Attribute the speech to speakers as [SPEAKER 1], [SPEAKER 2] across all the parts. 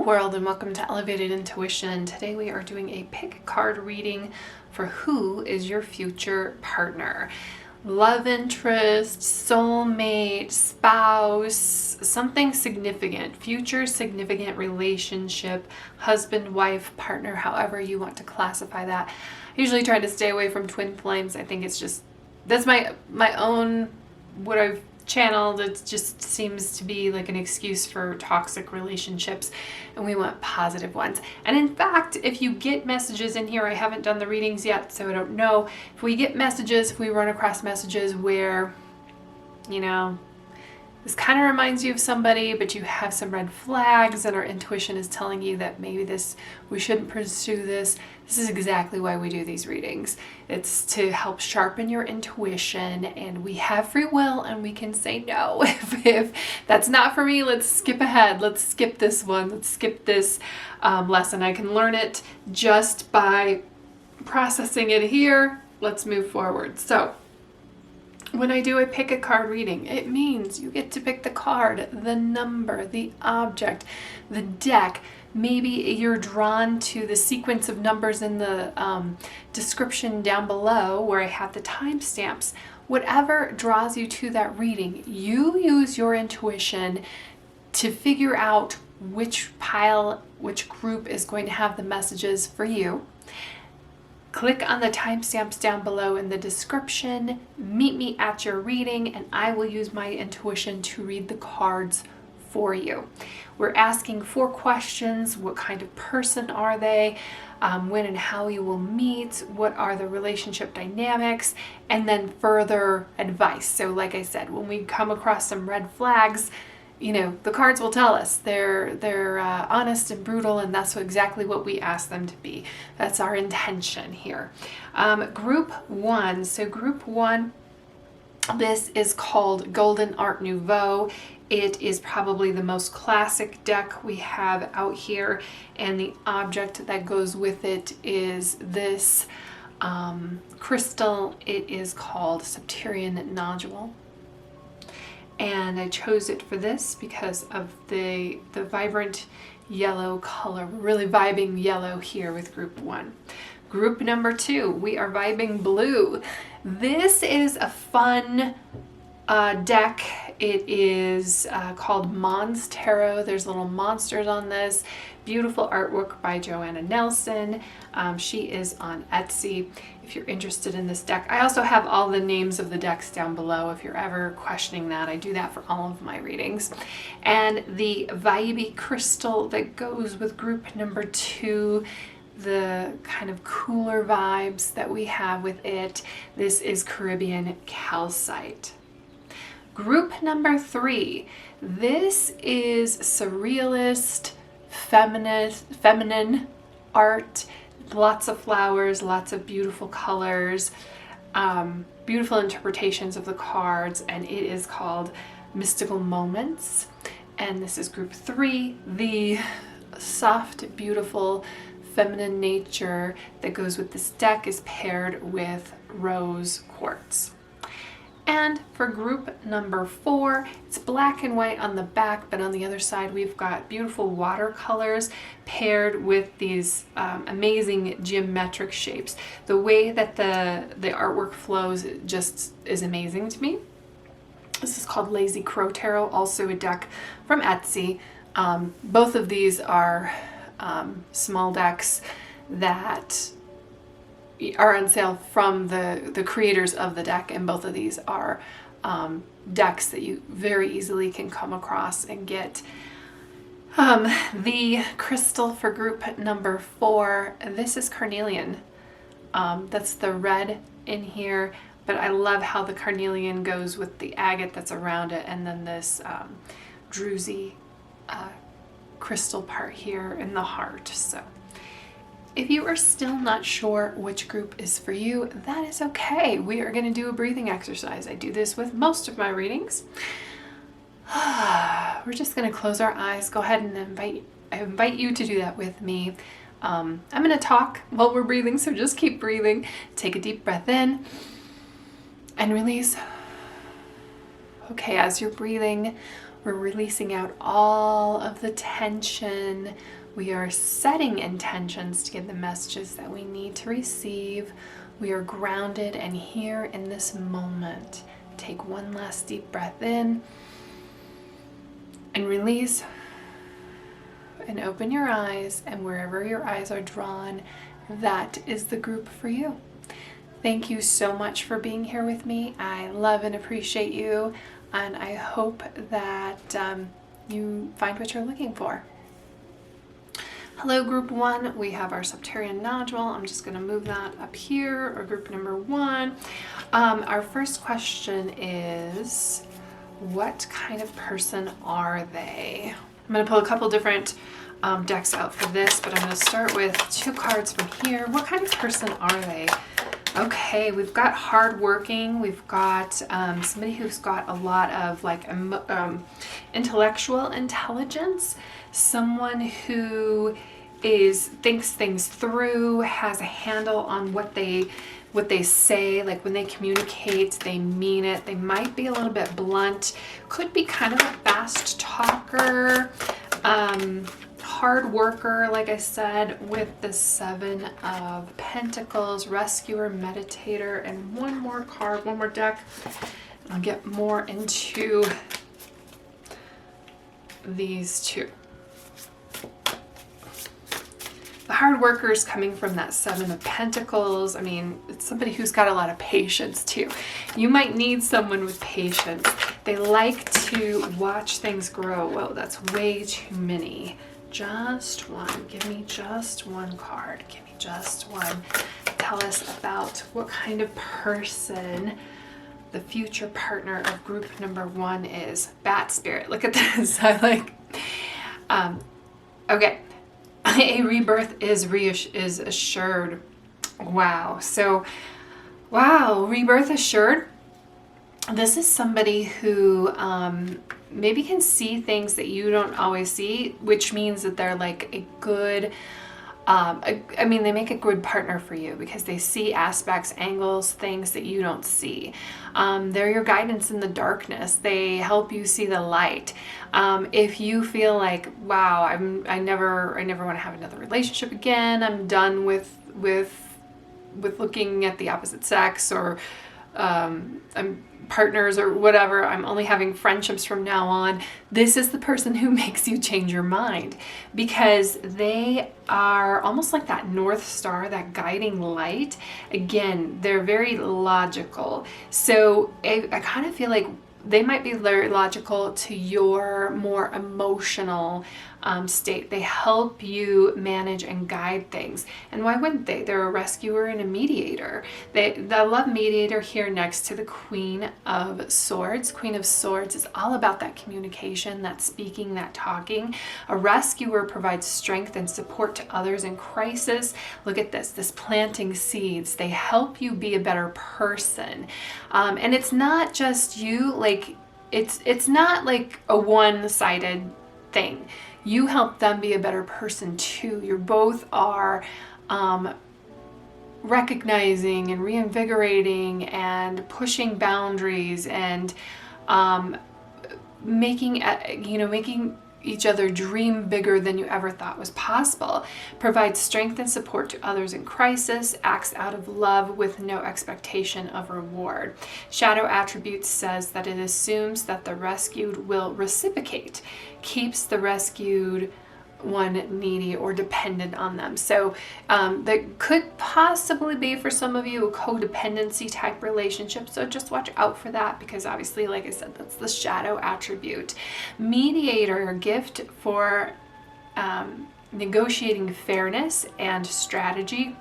[SPEAKER 1] world and welcome to Elevated Intuition. Today we are doing a pick card reading for who is your future partner. Love interest, soulmate, spouse, something significant, future significant relationship, husband, wife, partner, however you want to classify that. I usually try to stay away from twin flames. I think it's just, that's my own, what I've channeled. It just seems to be like an excuse for toxic relationships, and we want positive ones. And in fact, if you get messages in here, I haven't done the readings yet, so I don't know. If we get messages, if we run across messages where, you know, this kind of reminds you of somebody, but you have some red flags and our intuition is telling you that maybe we shouldn't pursue this. This is exactly why we do these readings. It's to help sharpen your intuition, and we have free will and we can say no. If that's not for me, let's skip ahead. Let's skip this one. Let's skip this lesson. I can learn it just by processing it here. Let's move forward. So, when I do a pick a card reading, it means you get to pick the card, the number, the object, the deck. Maybe you're drawn to the sequence of numbers in the description down below where I have the timestamps. Whatever draws you to that reading, you use your intuition to figure out which pile, which group is going to have the messages for you. Click on the timestamps down below in the description, meet me at your reading, and I will use my intuition to read the cards for you. We're asking 4 questions. What kind of person are they? When and how you will meet? What are the relationship dynamics? And then further advice. So like I said, when we come across some red flags, you know, the cards will tell us they're honest and brutal, and that's exactly what we ask them to be. That's our intention here. Group 1. So group 1, this is called Golden Art Nouveau. It is probably the most classic deck we have out here, and the object that goes with it is this crystal. It is called Septarian Nodule. And I chose it for this because of the vibrant yellow color. We're really vibing yellow here with group 1. Group number 2, we are vibing blue. This is a fun deck. It is called Monstarot. There's little monsters on this. Beautiful artwork by Joanna Nelson. She is on Etsy if you're interested in this deck. I also have all the names of the decks down below if you're ever questioning that. I do that for all of my readings. And the vibey crystal that goes with group number 2, the kind of cooler vibes that we have with it. This is Caribbean Calcite. Group number 3, this is surrealist, feminine art, lots of flowers, lots of beautiful colors, beautiful interpretations of the cards, and it is called Mystical Moments. And this is group 3, the soft, beautiful, feminine nature that goes with this deck is paired with rose quartz. And for group number 4, it's black and white on the back, but on the other side we've got beautiful watercolors paired with these amazing geometric shapes. The way that the artwork flows just is amazing to me. This is called Lazy Crow Tarot, also a deck from Etsy. Both of these are small decks that are on sale from the creators of the deck, and both of these are decks that you very easily can come across and get. The crystal for group number 4, this is Carnelian. That's the red in here, but I love how the Carnelian goes with the agate that's around it, and then this druzy crystal part here in the heart. So if you are still not sure which group is for you, that is okay. We are going to do a breathing exercise. I do this with most of my readings. We're just going to close our eyes. Go ahead and I invite you to do that with me. I'm going to talk while we're breathing, so just keep breathing. Take a deep breath in and release. Okay, as you're breathing, we're releasing out all of the tension. We are setting intentions to get the messages that we need to receive. We are grounded and here in this moment. Take one last deep breath in and release, and open your eyes, and wherever your eyes are drawn, that is the group for you. Thank you so much for being here with me. I love and appreciate you, and I hope that you find what you're looking for. Hello, group 1. We have our Septarian nodule. I'm just going to move that up here, or group number 1. Our first question is, what kind of person are they? I'm going to pull a couple different decks out for this, but I'm going to start with 2 cards from here. What kind of person are they? Okay, we've got hardworking. We've got somebody who's got a lot of like intellectual intelligence. Someone who thinks things through, has a handle on what they say. Like when they communicate, they mean it. They might be a little bit blunt, could be kind of a fast talker, hard worker, like I said, with the 7 of Pentacles, rescuer, meditator, and one more card, one more deck. I'll get more into these 2. The hard worker is coming from that 7 of Pentacles. I mean, it's somebody who's got a lot of patience too. You might need someone with patience. They like to watch things grow. Whoa, that's way too many. Just one. Give me just one card. Give me just one. Tell us about what kind of person the future partner of group number 1 is. Bat spirit. Look at this. I like, okay. A rebirth is assured. Wow. So, wow, rebirth assured. This is somebody who maybe can see things that you don't always see, which means that they're like a good, I mean, they make a good partner for you because they see aspects, angles, things that you don't see. They're your guidance in the darkness. They help you see the light. If you feel like, wow, I never want to have another relationship again. I'm done with looking at the opposite sex, or I'm partners or whatever. I'm only having friendships from now on. This is the person who makes you change your mind, because they are almost like that North Star, that guiding light. Again, they're very logical. So I kind of feel like they might be very logical to your more emotional state. They help you manage and guide things. And why wouldn't they? They're a rescuer and a mediator. The love mediator here next to the Queen of Swords. Queen of Swords is all about that communication, that speaking, that talking. A rescuer provides strength and support to others in crisis. Look at this planting seeds. They help you be a better person. And it's not just you, like it's not like a one-sided thing. You help them be a better person too. You both are recognizing and reinvigorating and pushing boundaries and making each other dream bigger than you ever thought was possible. Provides strength and support to others in crisis. Acts out of love with no expectation of reward. Shadow attributes says that it assumes that the rescued will reciprocate. Keeps the rescued one needy or dependent on them. So that could possibly be, for some of you, a codependency type relationship. So just watch out for that, because obviously, like I said, that's the shadow attribute. Mediator, gift for negotiating fairness and strategy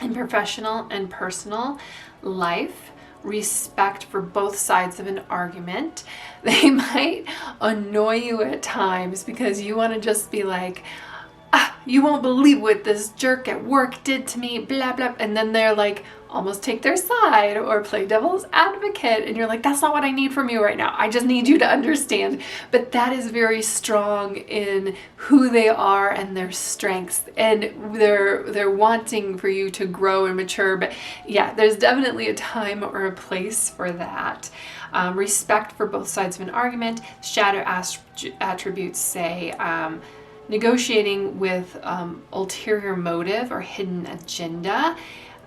[SPEAKER 1] in professional and personal life. Respect for both sides of an argument. They might annoy you at times because you want to just be like, you won't believe what this jerk at work did to me, blah, blah. And then they're like, almost take their side or play devil's advocate. And you're like, that's not what I need from you right now. I just need you to understand. But that is very strong in who they are and their strengths. And they're wanting for you to grow and mature. But yeah, there's definitely a time or a place for that. Respect for both sides of an argument. Shadow attributes say, negotiating with ulterior motive or hidden agenda,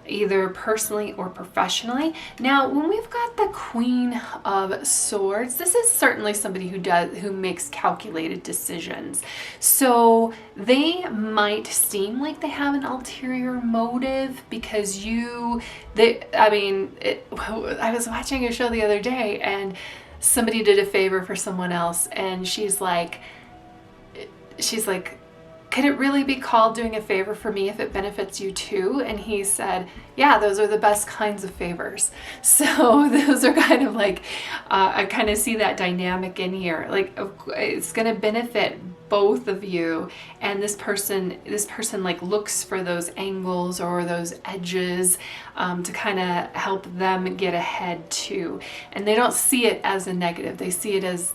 [SPEAKER 1] either personally or professionally. Now, when we've got the Queen of Swords, this is certainly somebody who makes calculated decisions. So they might seem like they have an ulterior motive because I was watching a show the other day and somebody did a favor for someone else, and she's like, could it really be called doing a favor for me if it benefits you too? And he said, yeah, those are the best kinds of favors. So those are kind of like, I kind of see that dynamic in here. Like, it's going to benefit both of you, and this person like looks for those angles or those edges to kind of help them get ahead too. And they don't see it as a negative. They see it as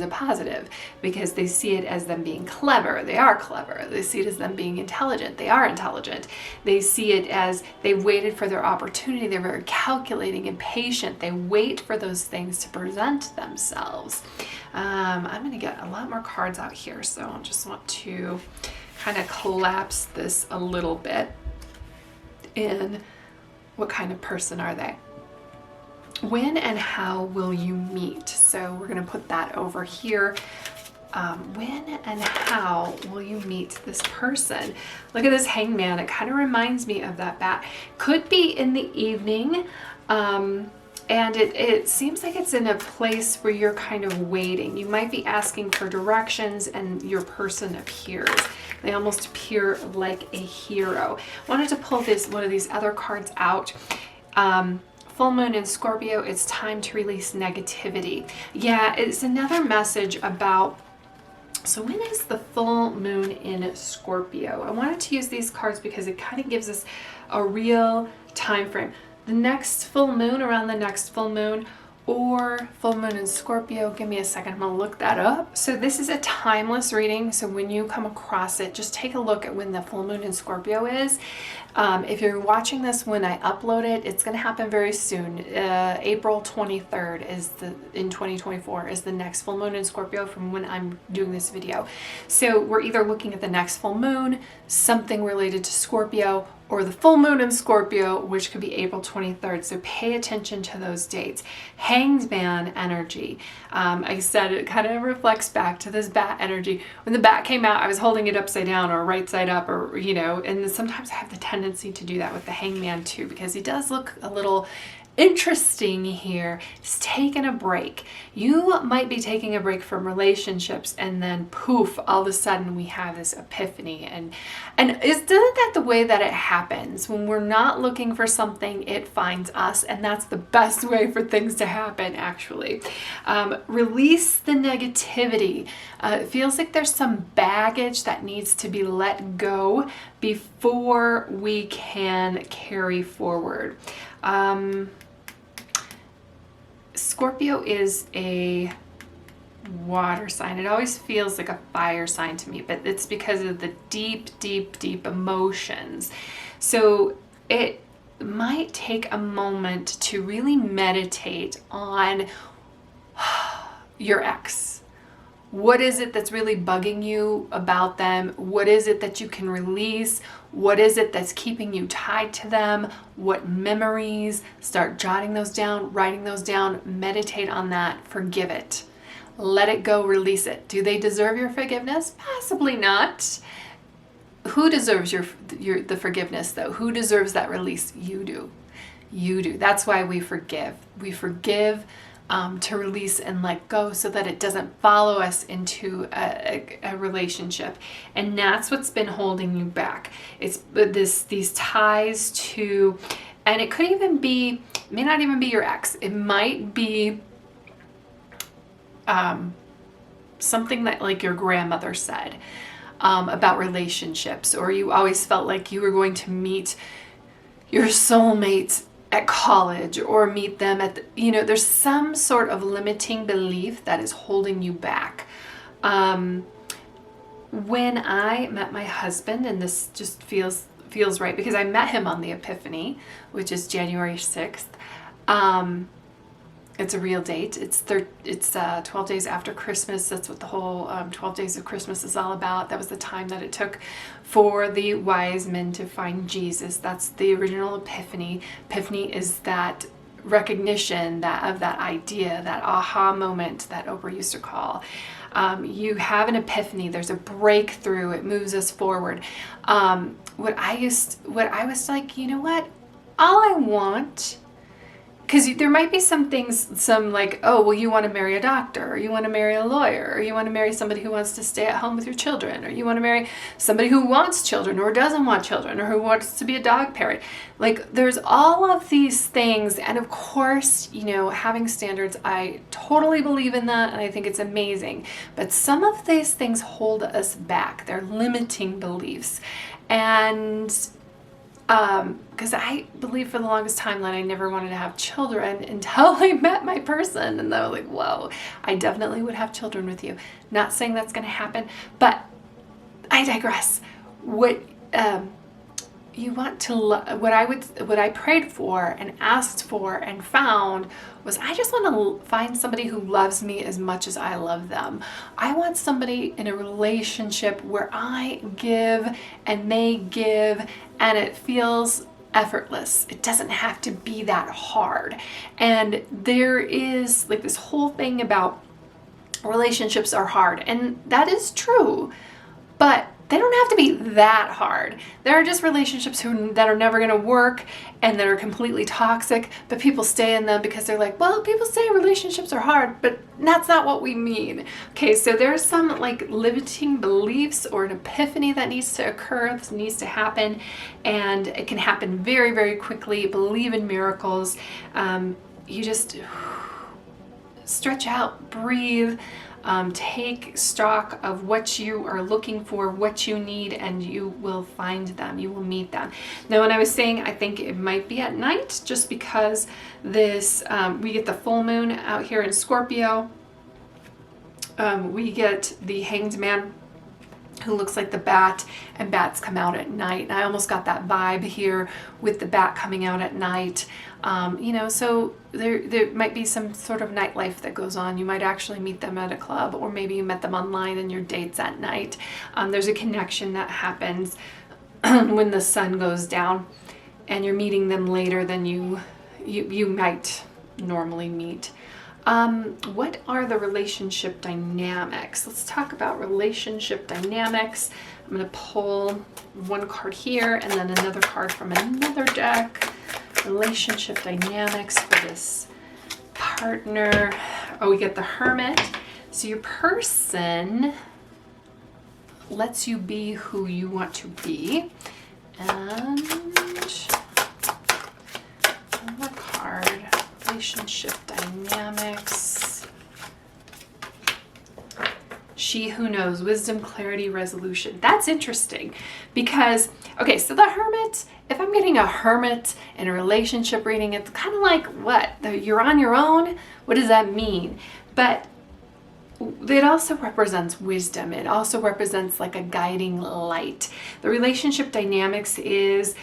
[SPEAKER 1] a positive, because they see it as them being clever. They are clever. They see it as them being intelligent. They are intelligent. They see it as they waited for their opportunity. They're very calculating and patient. They wait for those things to present themselves. I'm going to get a lot more cards out here, so I just want to kind of collapse this a little bit in what kind of person are they? When and how will you meet? So we're going to put that over here. When and how will you meet this person? Look at this hangman. It kind of reminds me of that bat. Could be in the evening. And it seems like it's in a place where you're kind of waiting. You might be asking for directions and your person appears. They almost appear like a hero. Wanted to pull one of these other cards out. Full moon in Scorpio, it's time to release negativity. Yeah, it's another message about, so when is the full moon in Scorpio? I wanted to use these cards because it kind of gives us a real time frame. The next full moon, around the next full moon, or full moon in Scorpio. Give me a second, I'm gonna look that up. So this is a timeless reading, so when you come across it, just take a look at when the full moon in Scorpio is. If you're watching this when I upload it, it's gonna happen very soon. April 23rd in 2024 is the next full moon in Scorpio from when I'm doing this video. So we're either looking at the next full moon, something related to Scorpio, or the full moon in Scorpio, which could be April 23rd. So pay attention to those dates. Hanged Man energy. I said it kind of reflects back to this bat energy. When the bat came out, I was holding it upside down or right side up, or, and sometimes I have the tendency to do that with the Hangman too, because he does look a little interesting here. He's taking a break. You might be taking a break from relationships, and then poof, all of a sudden we have this epiphany. And isn't that the way that it happens? When we're not looking for something, it finds us, and that's the best way for things to happen, actually. Release the negativity. It feels like there's some baggage that needs to be let go before we can carry forward. Scorpio is a water sign. It always feels like a fire sign to me, but it's because of the deep, deep, deep emotions. So it might take a moment to really meditate on your ex. What is it that's really bugging you about them? What is it that you can release? What is it that's keeping you tied to them? What memories? Start jotting those down, writing those down, meditate on that, forgive it. Let it go, release it. Do they deserve your forgiveness? Possibly not. Who deserves the forgiveness though? Who deserves that release? You do. You do. That's why we forgive. We forgive to release and let go so that it doesn't follow us into a relationship. And that's what's been holding you back. It's these ties to, and it could even be, it may not even be your ex. It might be something that like your grandmother said about relationships, or you always felt like you were going to meet your soulmates at college or meet them at there's some sort of limiting belief that is holding you back. When I met my husband, and this just feels right because I met him on the Epiphany, which is January 6th, It's a real date. It's 12 days after Christmas. That's what the whole 12 days of Christmas is all about. That was the time that it took for the wise men to find Jesus. That's the original Epiphany. Epiphany is that recognition of that idea, that aha moment that Oprah used to call. You have an epiphany. There's a breakthrough. It moves us forward. What I was like, you know what? All I want, because there might be some things, like, oh, well, you want to marry a doctor, or you want to marry a lawyer, or you want to marry somebody who wants to stay at home with your children, or you want to marry somebody who wants children or doesn't want children, or who wants to be a dog parent. Like, there's all of these things. And of course, having standards, I totally believe in that, and I think it's amazing. But some of these things hold us back. They're limiting beliefs. And because I believed for the longest time that I never wanted to have children until I met my person, and I was like, whoa, I definitely would have children with you. Not saying that's going to happen, but I digress. What what I prayed for and asked for and found was, I just want to find somebody who loves me as much as I love them. I want somebody in a relationship where I give and they give, and it feels effortless. It doesn't have to be that hard. And there is like this whole thing about relationships are hard, and that is true, but they don't have to be that hard. There are just relationships that are never going to work and that are completely toxic, but people stay in them because they're like, well, people say relationships are hard, but that's not what we mean. Okay, so there's some like limiting beliefs or an epiphany that needs to occur, this needs to happen, and it can happen very, very quickly. Believe in miracles. You just stretch out, breathe. Take stock of what you are looking for, what you need, and you will find them. You will meet them. Now, when I was saying I think it might be at night, just because this, we get the full moon out here in Scorpio. We get the Hanged Man, who looks like the bat, and bats come out at night. And I almost got that vibe here with the bat coming out at night. So there might be some sort of nightlife that goes on. You might actually meet them at a club, or maybe you met them online and your date's at night. There's a connection that happens when the sun goes down, and you're meeting them later than you might normally meet. What are the relationship dynamics? Let's talk about relationship dynamics. I'm going to pull one card here and then another card from another deck. Relationship dynamics for this partner. Oh, we get the Hermit. So your person lets you be who you want to be. And one more card. Relationship dynamics. She who knows. Wisdom, clarity, resolution. That's interesting because, okay, so the Hermit, if I'm getting a Hermit in a relationship reading, it's kind of like, what? You're on your own? What does that mean? But it also represents wisdom. It also represents like a guiding light. The relationship dynamics is,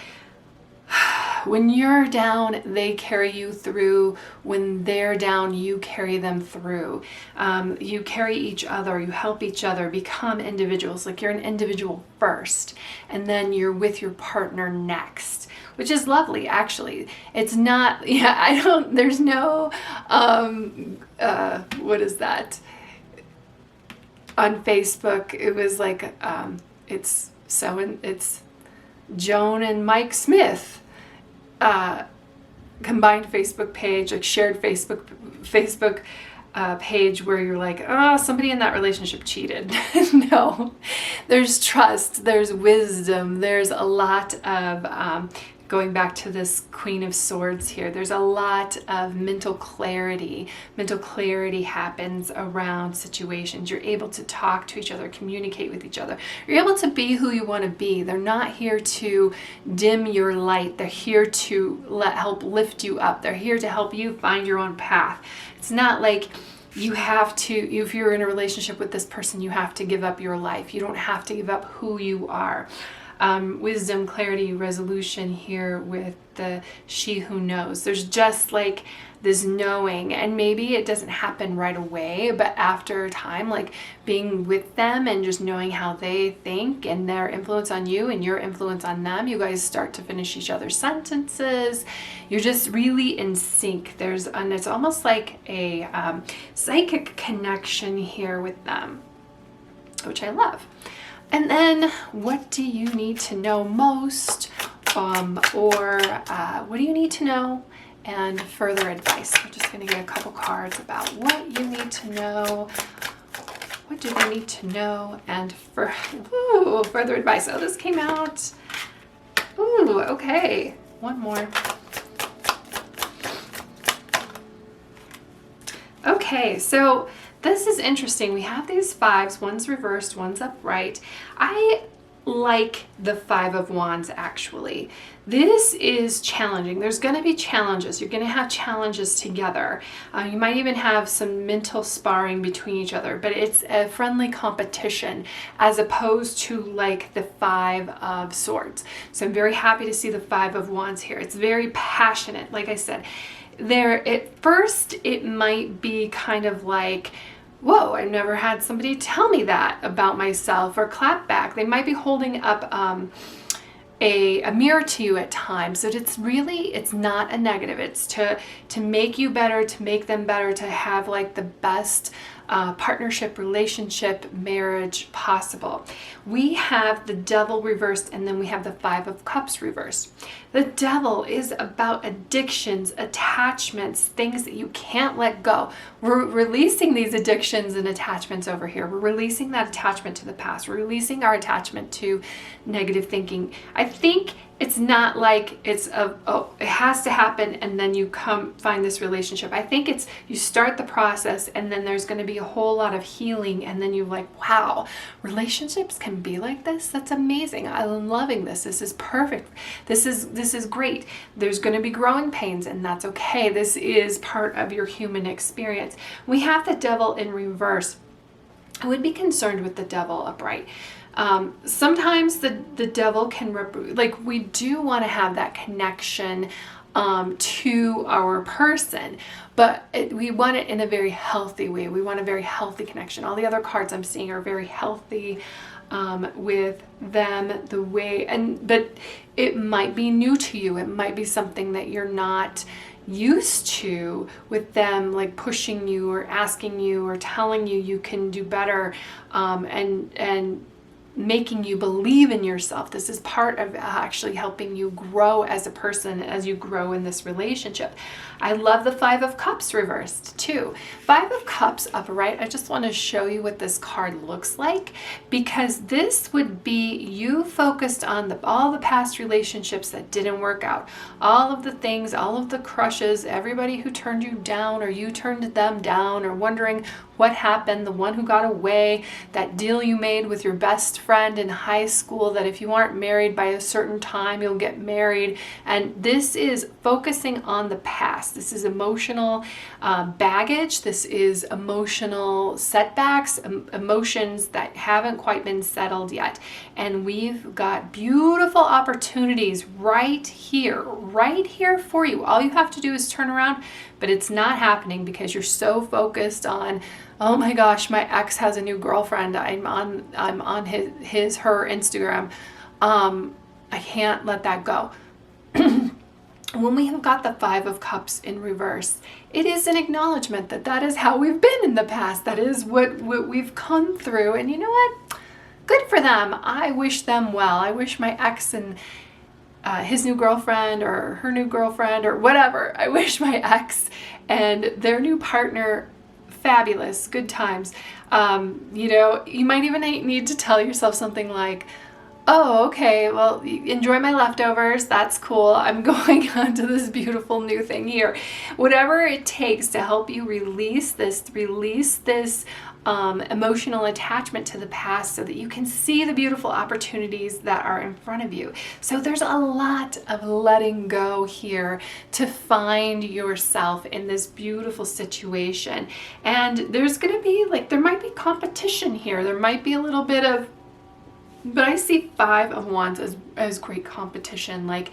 [SPEAKER 1] when you're down, they carry you through. When they're down, you carry them through. You carry each other, you help each other become individuals. Like, you're an individual first, and then you're with your partner next, which is lovely, actually. It's not, there's no, what is that? On Facebook, it was like, it's Joan and Mike Smith. Combined Facebook page, like shared Facebook page, where you're like, oh, somebody in that relationship cheated. No, there's trust, there's wisdom, there's a lot of going back to this Queen of Swords here, there's a lot of mental clarity. Mental clarity happens around situations. You're able to talk to each other, communicate with each other. You're able to be who you want to be. They're not here to dim your light. They're here to help lift you up. They're here to help you find your own path. It's not like you have to, if you're in a relationship with this person, you have to give up your life. You don't have to give up who you are. wisdom, clarity, resolution here with the she who knows. There's just like this knowing, and maybe it doesn't happen right away, but after time, like being with them and just knowing how they think and their influence on you and your influence on them, you guys start to finish each other's sentences. You're just really in sync. And it's almost like a psychic connection here with them, which I love. And then what do you need to know most, or what do you need to know? And further advice. We're just going to get a couple cards about what you need to know. What do they need to know? And further advice. Oh, this came out. Ooh, okay. One more. Okay, so this is interesting. We have these fives. One's reversed, one's upright. I like the Five of Wands, actually. This is challenging. There's going to be challenges. You're going to have challenges together. You might even have some mental sparring between each other, but it's a friendly competition as opposed to like the Five of Swords. So I'm very happy to see the Five of Wands here. It's very passionate. Like I said, there at first it might be kind of like, whoa, I've never had somebody tell me that about myself, or clap back. They might be holding up a mirror to you at times. So it's not a negative. It's to make you better, to make them better, to have like the best partnership, relationship, marriage possible. We have the Devil reversed, and then we have the Five of Cups reversed. The Devil is about addictions, attachments, things that you can't let go. We're releasing these addictions and attachments over here. We're releasing that attachment to the past. We're releasing our attachment to negative thinking. I think it's not like it's it has to happen and then you come find this relationship. I think it's you start the process and then there's going to be a whole lot of healing, and then you're like, wow, relationships can be like this. That's amazing. I'm loving this. This is perfect. This is great. There's going to be growing pains, and that's okay. This is part of your human experience. We have the Devil in reverse. I would be concerned with the Devil upright. Sometimes the Devil can, we do want to have that connection to our person, but we want it in a very healthy way. We want a very healthy connection. All the other cards I'm seeing are very healthy with them, the way, but it might be new to you. It might be something that you're not used to, with them like pushing you or asking you or telling you you can do better, and making you believe in yourself. This is part of actually helping you grow as a person as you grow in this relationship. I love the Five of Cups reversed too. Five of Cups upright. I just want to show you what this card looks like, because this would be you focused on all the past relationships that didn't work out, all of the things, all of the crushes, everybody who turned you down or you turned them down, or wondering what happened, the one who got away, that deal you made with your best friend in high school that if you aren't married by a certain time, you'll get married. And this is focusing on the past. This is emotional baggage. This is emotional setbacks, emotions that haven't quite been settled yet. And we've got beautiful opportunities right here for you. All you have to do is turn around, but it's not happening because you're so focused on, oh my gosh, my ex has a new girlfriend. I'm on her Instagram. I can't let that go. When we have got the Five of Cups in reverse, it is an acknowledgement that that is how we've been in the past. That is what we've come through. And you know what? Good for them. I wish them well. I wish my ex and his new girlfriend or her new girlfriend or whatever. I wish my ex and their new partner fabulous, good times. You might even need to tell yourself something like, oh, okay, well, enjoy my leftovers. That's cool. I'm going on to this beautiful new thing here. Whatever it takes to help you release this emotional attachment to the past so that you can see the beautiful opportunities that are in front of you. So there's a lot of letting go here to find yourself in this beautiful situation. And there's going to be there might be competition here. There might be a little bit of But I see Five of Wands as great competition. Like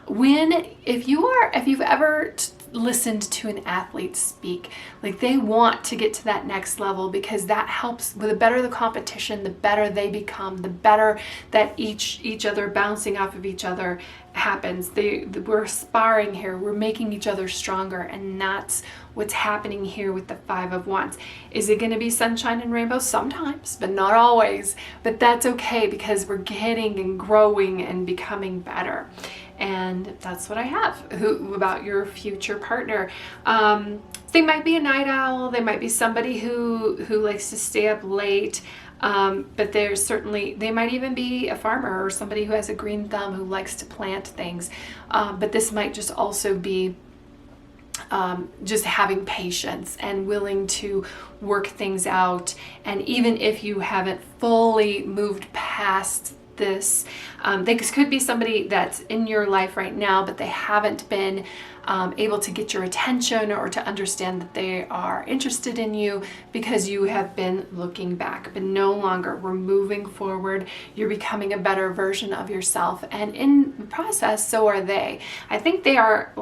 [SPEAKER 1] if you've ever listened to an athlete speak, like they want to get to that next level, because that helps. With the better the competition, the better they become, the better that each other bouncing off of each other happens. We're sparring here, we're making each other stronger, and that's what's happening here with the Five of Wands. Is it going to be sunshine and rainbows? Sometimes, but not always. But that's okay, because we're getting and growing and becoming better. And that's what I have about your future partner. They might be a night owl. They might be somebody who likes to stay up late. But they might even be a farmer or somebody who has a green thumb who likes to plant things. But this might just also be just having patience and willing to work things out. And even if you haven't fully moved past this, this could be somebody that's in your life right now, but they haven't been able to get your attention or to understand that they are interested in you, because you have been looking back. But no longer. We're moving forward. You're becoming a better version of yourself, and in the process, so are they. I think they are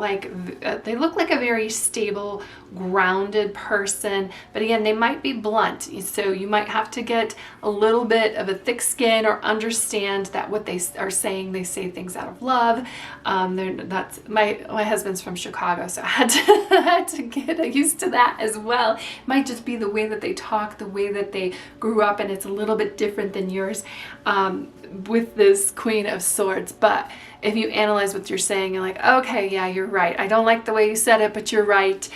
[SPEAKER 1] they look like a very stable, grounded person, but again, they might be blunt, so you might have to get a little bit of a thick skin or understand that what they are saying, they say things out of love. That's my husband's from Chicago, so I had to get used to that as well. It might just be the way that they talk, the way that they grew up, and it's a little bit different than yours with this Queen of Swords. But if you analyze what you're saying, you're like, okay, yeah, you're right. I don't like the way you said it, but you're right.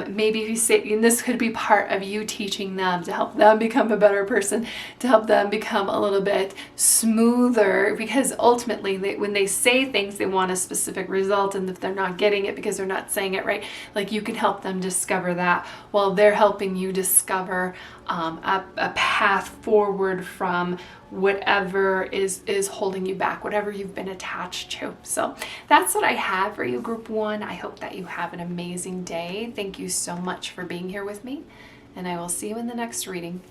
[SPEAKER 1] Maybe if you say, and this could be part of you teaching them to help them become a better person, to help them become a little bit smoother, because ultimately when they say things, they want a specific result, and if they're not getting it because they're not saying it right, like you can help them discover that while they're helping you discover a path forward from whatever is holding you back, whatever you've been attached to. So that's what I have for you, Group 1. I hope that you have an amazing day. Thank you so much for being here with me, and I will see you in the next reading.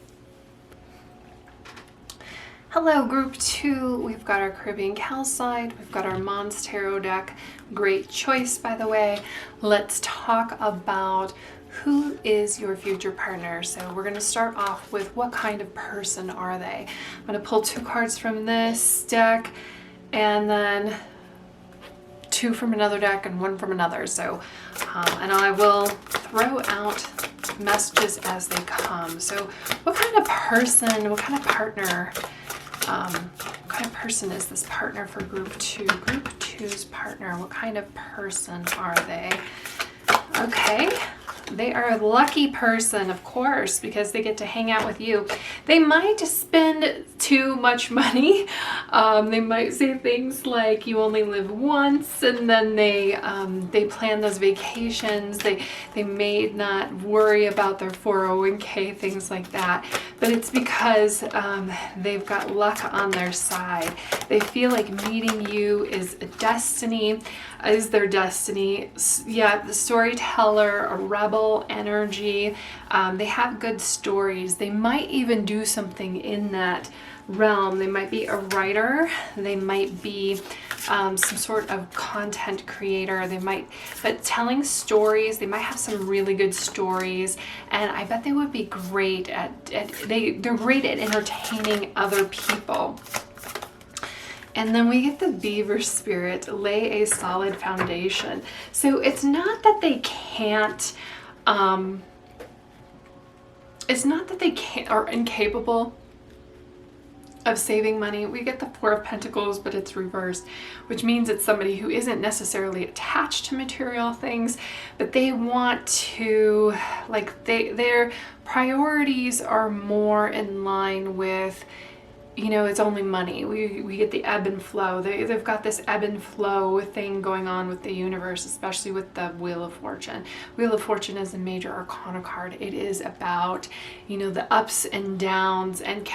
[SPEAKER 1] Hello, Group 2. We've got our Caribbean Calcite. We've got our Monstarot deck. Great choice, by the way. Let's talk about who is your future partner. So we're going to start off with, what kind of person are they? I'm going to pull 2 cards from this deck, and then 2 from another deck and 1 from another. So, and I will throw out messages as they come. So what kind of person, what kind of partner, what kind of person is this partner for Group 2? Group 2's partner, what kind of person are they? Okay. They are a lucky person, of course, because they get to hang out with you. They might spend too much money. They might say things like, you only live once, and then they plan those vacations. They may not worry about their 401k, things like that. But it's because they've got luck on their side. They feel like meeting you is a destiny, is their destiny. Yeah, the storyteller, a rebel energy. They have good stories. They might even do something in that realm. They might be a writer. They might be some sort of content creator. But telling stories, they might have some really good stories, and I bet they would be great they're great at entertaining other people. And then we get the beaver spirit, lay a solid foundation. So it's not that they can't, are incapable of saving money. We get the 4 of Pentacles, but it's reversed, which means it's somebody who isn't necessarily attached to material things, but they want to, their priorities are more in line with, it's only money. We get the ebb and flow. They've got this ebb and flow thing going on with the universe, especially with the Wheel of Fortune. Wheel of Fortune is a major arcana card. It is about, the ups and downs and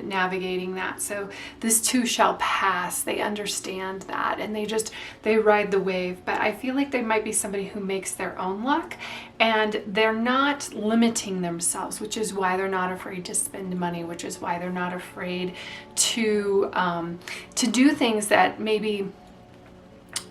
[SPEAKER 1] navigating that. So this too shall pass. They understand that, and they ride the wave. But I feel like they might be somebody who makes their own luck, and they're not limiting themselves, which is why they're not afraid to spend money, which is why they're not afraid to do things that maybe.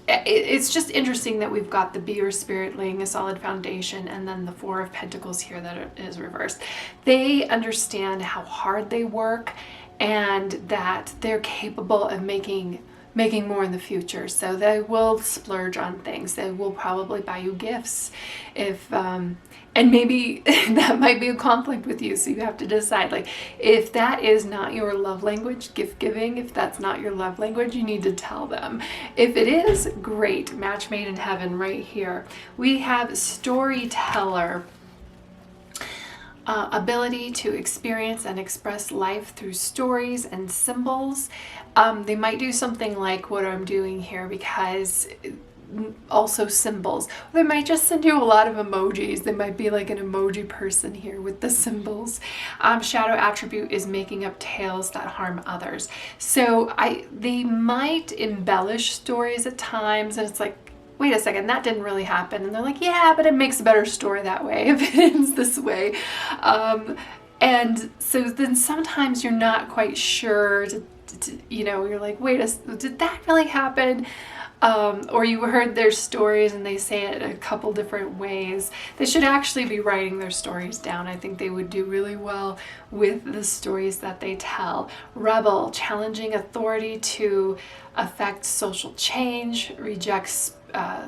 [SPEAKER 1] It's just interesting that we've got the Beaver Spirit laying a solid foundation, and then the Four of Pentacles here that is reversed. They understand how hard they work and that they're capable of making more in the future. So they will splurge on things. They will probably buy you gifts if and maybe that might be a conflict with you, so you have to decide, like, if that is not your love language, gift giving, if that's not your love language, you need to tell them. If it is, great, match made in heaven right here. We have storyteller. Ability to experience and express life through stories and symbols. They might do something like what I'm doing here, because also symbols. They might just send you a lot of emojis. They might be like an emoji person here with the symbols. Shadow attribute is making up tales that harm others. So they might embellish stories at times, and it's like, wait a second, that didn't really happen. And they're like, yeah, but it makes a better story that way if it ends this way. And so then sometimes you're not quite sure, you're like, did that really happen? Or you heard their stories and they say it a couple different ways. They should actually be writing their stories down. I think they would do really well with the stories that they tell. Rebel, challenging authority to affect social change, rejects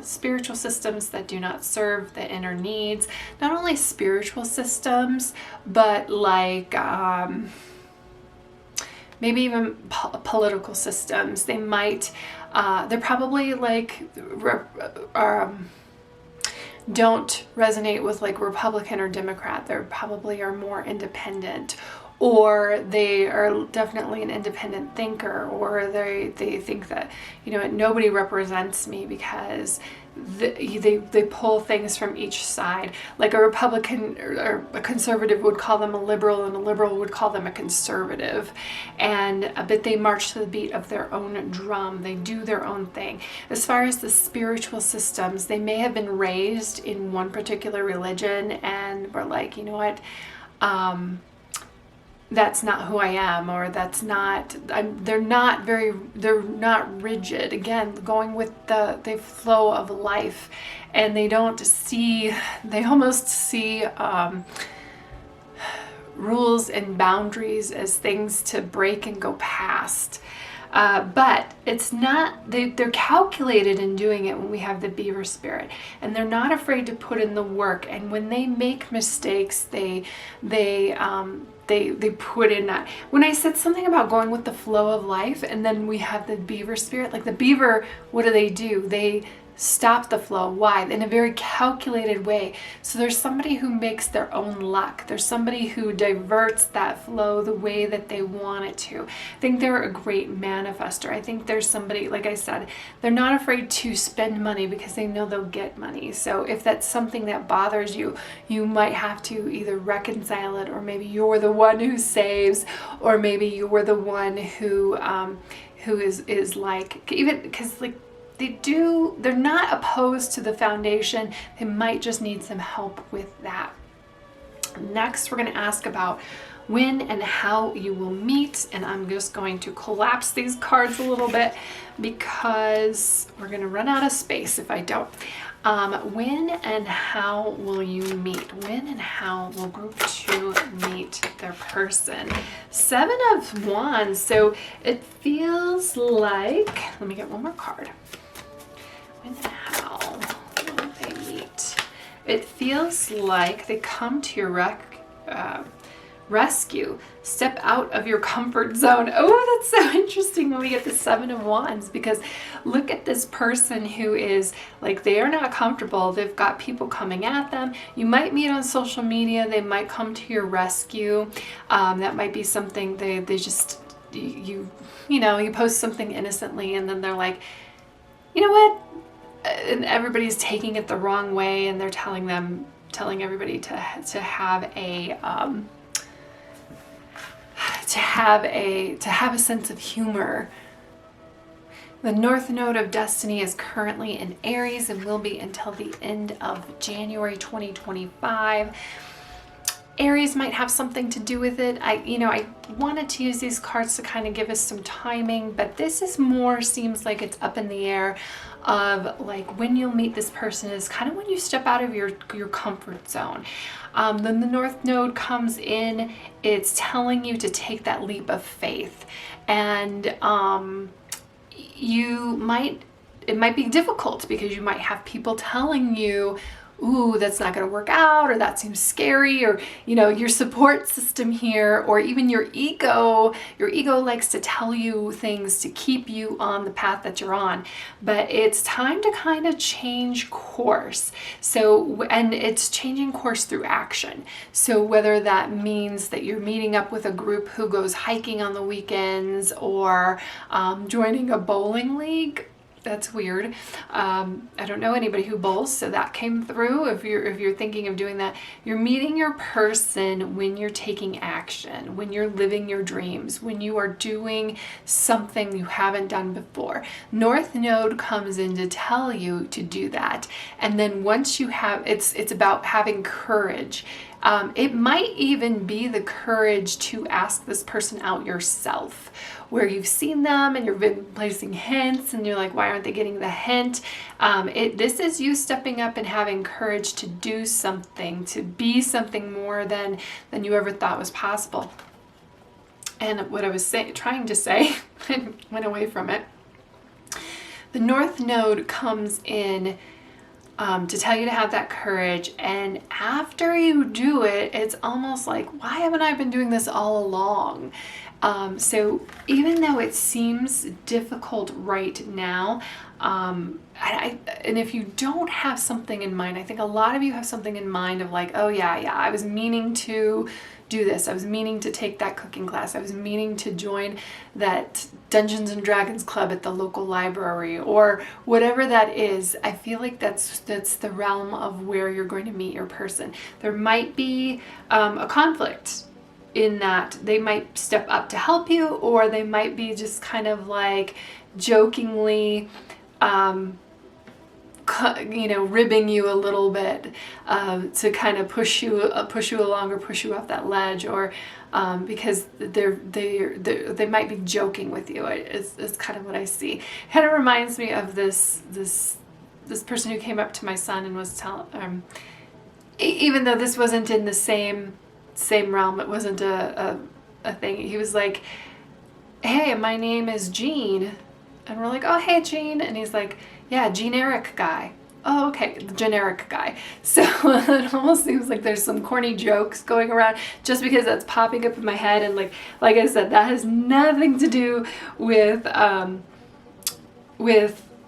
[SPEAKER 1] spiritual systems that do not serve the inner needs. Not only spiritual systems, but like maybe even political systems. They might, they're probably like, don't resonate with like Republican or Democrat. They probably are more independent, or they are definitely an independent thinker, or they think that, nobody represents me, because they pull things from each side. Like a Republican or a conservative would call them a liberal, and a liberal would call them a conservative. But they march to the beat of their own drum. They do their own thing. As far as the spiritual systems, they may have been raised in one particular religion and were like, you know what, that's not who I am, or that's not, they're not rigid. Again, going with the flow of life, and they almost see rules and boundaries as things to break and go past. But it's not, they're calculated in doing it when we have the Beaver Spirit, and they're not afraid to put in the work. And when they make mistakes, they put in that. When I said something about going with the flow of life, and then we have the Beaver Spirit, like the beaver, what do? They stop the flow. Why? In a very calculated way. So there's somebody who makes their own luck. There's somebody who diverts that flow the way that they want it to. I think they're a great manifester. I think there's somebody, like I said, they're not afraid to spend money because they know they'll get money. So if that's something that bothers you, you might have to either reconcile it, or maybe you're the one who saves, or maybe you're the one who is like, even because like, they're not opposed to the foundation. They might just need some help with that. Next, we're going to ask about when and how you will meet. And I'm just going to collapse these cards a little bit because we're going to run out of space if I don't. When and how will you meet? When and how will group 2 meet their person? 7 of Wands. So it feels like, let me get one more card. When and how will they meet? It feels like they come to your rescue. Step out of your comfort zone. Oh, that's so interesting when we get the 7 of Wands, because look at this person who is like, they are not comfortable. They've got people coming at them. You might meet on social media. They might come to your rescue. That might be something they just, you post something innocently, and then they're like, you know what? And everybody's taking it the wrong way, and they're telling everybody to have a sense of humor. The North Node of Destiny is currently in Aries and will be until the end of January 2025. Aries might have something to do with it. I wanted to use these cards to kind of give us some timing, but this is more, seems like it's up in the air of like when you'll meet this person is kind of when you step out of your comfort zone. Then the North Node comes in, it's telling you to take that leap of faith. And it might be difficult because you might have people telling you, ooh, that's not going to work out, or that seems scary, or, your support system here, or even your ego likes to tell you things to keep you on the path that you're on. But it's time to kind of change course. So, and it's changing course through action. So whether that means that you're meeting up with a group who goes hiking on the weekends, or joining a bowling league. That's weird. I don't know anybody who bowls, so that came through. If you're thinking of doing that, you're meeting your person when you're taking action, when you're living your dreams, when you are doing something you haven't done before. North Node comes in to tell you to do that. And then once you have, it's about having courage. It might even be the courage to ask this person out yourself, where you've seen them and you've been placing hints and you're like, why aren't they getting the hint? This is you stepping up and having courage to do something, to be something more than you ever thought was possible. And what I was trying to say, I went away from it. The North Node comes in to tell you to have that courage, and after you do it, it's almost like, why haven't I been doing this all along? So even though it seems difficult right now, and if you don't have something in mind, I think a lot of you have something in mind of like, oh yeah, I was meaning to do this. I was meaning to take that cooking class. I was meaning to join that Dungeons and Dragons club at the local library, or whatever that is. I feel like that's the realm of where you're going to meet your person. There might be a conflict in that they might step up to help you, or they might be just kind of like jokingly ribbing you a little bit to kind of push you along or push you off that ledge, or because they might be joking with you. It's kind of what I see. It kind of reminds me of this person who came up to my son and was telling, even though this wasn't in the same realm, it wasn't a thing. He was like, hey, my name is Gene. And we're like, oh, hey, Gene. And he's like, yeah, generic guy. Oh, okay, the generic guy. So it almost seems like there's some corny jokes going around just because that's popping up in my head. And like I said, that has nothing to do with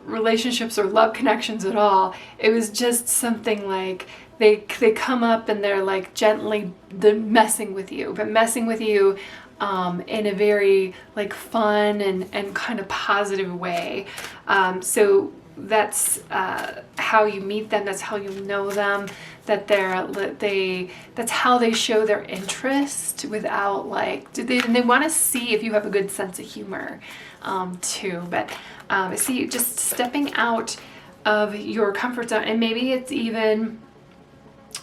[SPEAKER 1] relationships or love connections at all. It was just something like they come up and they're like they're messing with you, but messing with you in a very like fun and kind of positive way. So that's how you meet them. That's how you know them. That's how they show their interest without like, they want to see if you have a good sense of humor too. But see, just stepping out of your comfort zone, and maybe it's even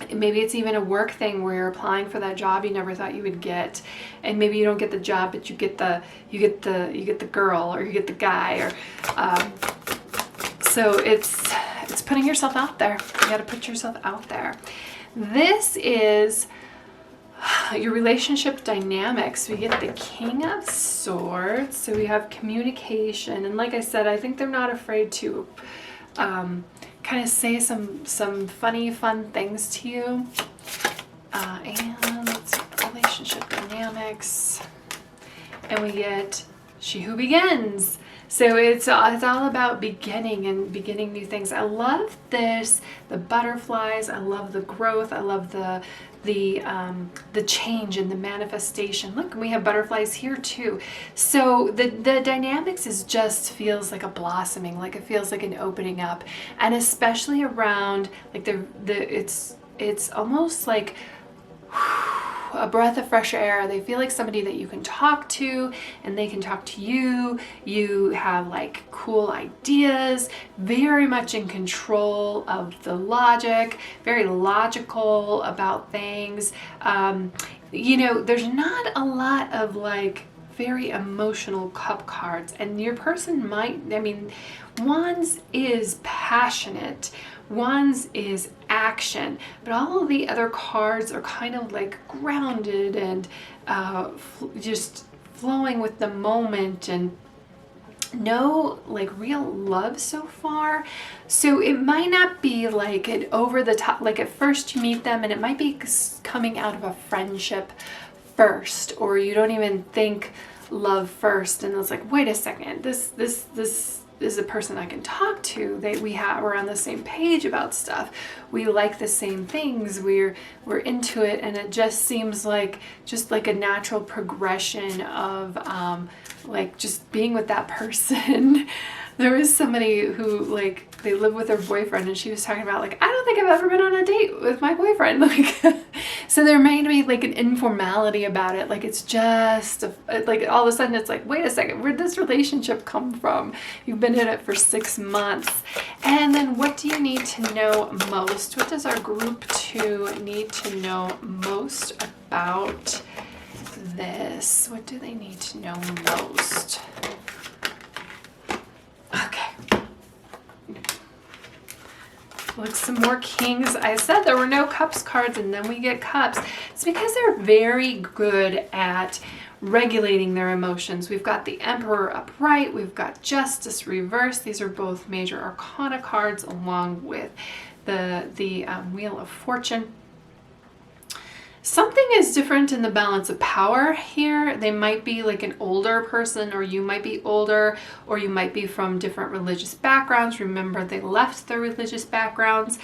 [SPEAKER 1] a work thing where you're applying for that job you never thought you would get, and maybe you don't get the job, but you get the girl, or you get the guy, or so it's putting yourself out there. You got to put yourself out there. This is your relationship dynamics. We get the King of Swords, so we have communication, and like I said, I think they're not afraid to kind of say some funny, fun things to you. And let's see, relationship dynamics. And we get She Who Begins. So it's all about beginning and beginning new things. I love this, the butterflies. I love the growth. I love the change and the manifestation. Look, we have butterflies here too. So the dynamics just feels like a blossoming, like it feels like an opening up, and especially around like it's almost like a breath of fresh air. They feel like somebody that you can talk to and they can talk to you. You have like cool ideas, very much in control of the logic, very logical about things. You know, there's not a lot of like very emotional cup cards, and your person might, I mean, Wands is passionate, Wands is action, but all of the other cards are kind of like grounded and just flowing with the moment, and no like real love so far. So it might not be like an over the top, like at first you meet them and it might be coming out of a friendship first, or you don't even think love first, and it's like, wait a second, this is a person I can talk to. We're on the same page about stuff. We like the same things. We're into it, and it just seems like a natural progression of like just being with that person. There was somebody who like they live with her boyfriend, and she was talking about like, I don't think I've ever been on a date with my boyfriend. Like, so there may be like an informality about it. Like it's just like all of a sudden it's like, wait a second, where'd this relationship come from? You've been in it for 6 months. And then what do you need to know most? What does our group 2 need to know most about this? What do they need to know most? Okay. Look, some more kings. I said there were no cups cards, and then we get cups. It's because they're very good at regulating their emotions. We've got the Emperor upright. We've got Justice reversed. These are both major arcana cards, along with the Wheel of Fortune. Something is different in the balance of power here. They might be like an older person, or you might be older, or you might be from different religious backgrounds. Remember, they left their religious backgrounds.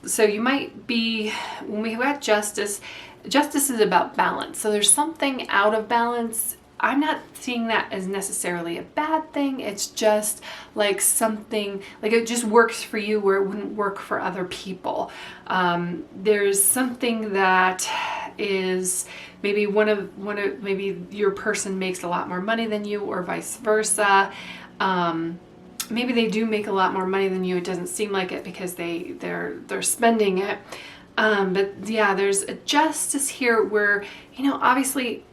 [SPEAKER 1] So you might be, when we got Justice is about balance. So there's something out of balance. I'm not seeing that as necessarily a bad thing. It's just like something, like it just works for you where it wouldn't work for other people. There's something that is maybe maybe your person makes a lot more money than you, or vice versa. Maybe they do make a lot more money than you. It doesn't seem like it because they're spending it. But yeah, there's a justice here where, you know, obviously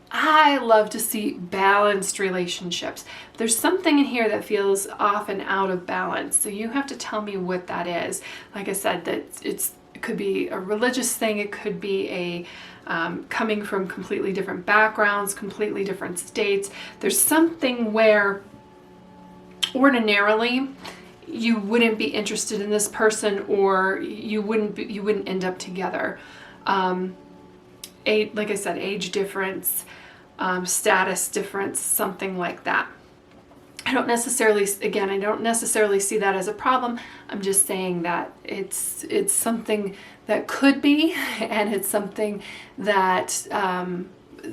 [SPEAKER 1] I love to see balanced relationships. There's something in here that feels off and out of balance. So you have to tell me what that is. Like I said, that it could be a religious thing. It could be a coming from completely different backgrounds, completely different states. There's something where ordinarily you wouldn't be interested in this person, or you wouldn't end up together. Like I said, age difference, status difference, something like that. I don't necessarily see that as a problem. I'm just saying that it's something that could be, and it's something that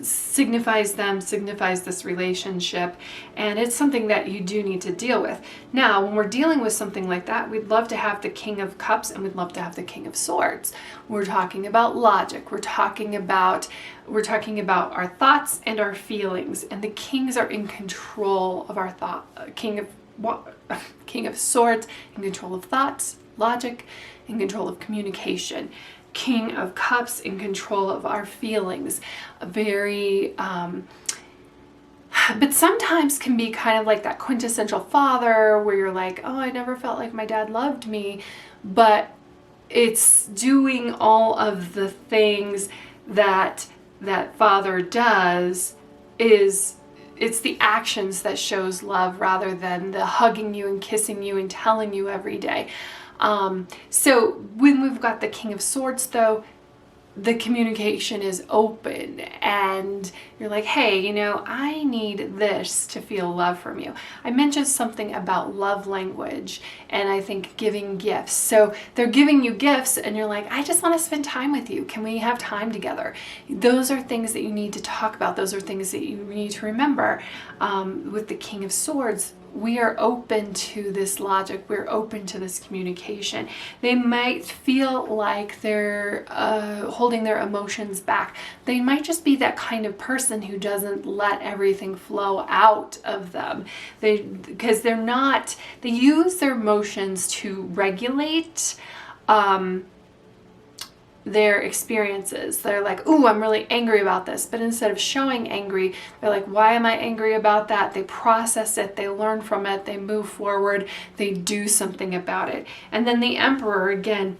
[SPEAKER 1] signifies this relationship, and it's something that you do need to deal with. Now, when we're dealing with something like that, we'd love to have the King of Cups, and we'd love to have the King of Swords. We're talking about logic. We're talking about our thoughts and our feelings, and the kings are in control of our thought. King of Swords in control of thoughts, logic, in control of communication. King of Cups in control of our feelings. Very, but sometimes can be kind of like that quintessential father where you're like, oh, I never felt like my dad loved me, but it's doing all of the things that father does. It's the actions that shows love rather than the hugging you and kissing you and telling you every day. So when we've got the King of Swords, though, the communication is open, and you're like, hey, you know, I need this to feel love from you. I mentioned something about love language, and I think giving gifts. So they're giving you gifts, and you're like, I just want to spend time with you. Can we have time together? Those are things that you need to talk about. Those are things that you need to remember. With the King of Swords, we are open to this logic. We're open to this communication. They might feel like they're holding their emotions back. They might just be that kind of person who doesn't let everything flow out of them. Because they use their emotions to regulate their experiences. They're like, ooh, I'm really angry about this. But instead of showing angry, they're like, why am I angry about that? They process it, they learn from it, they move forward, they do something about it. And then the Emperor, again,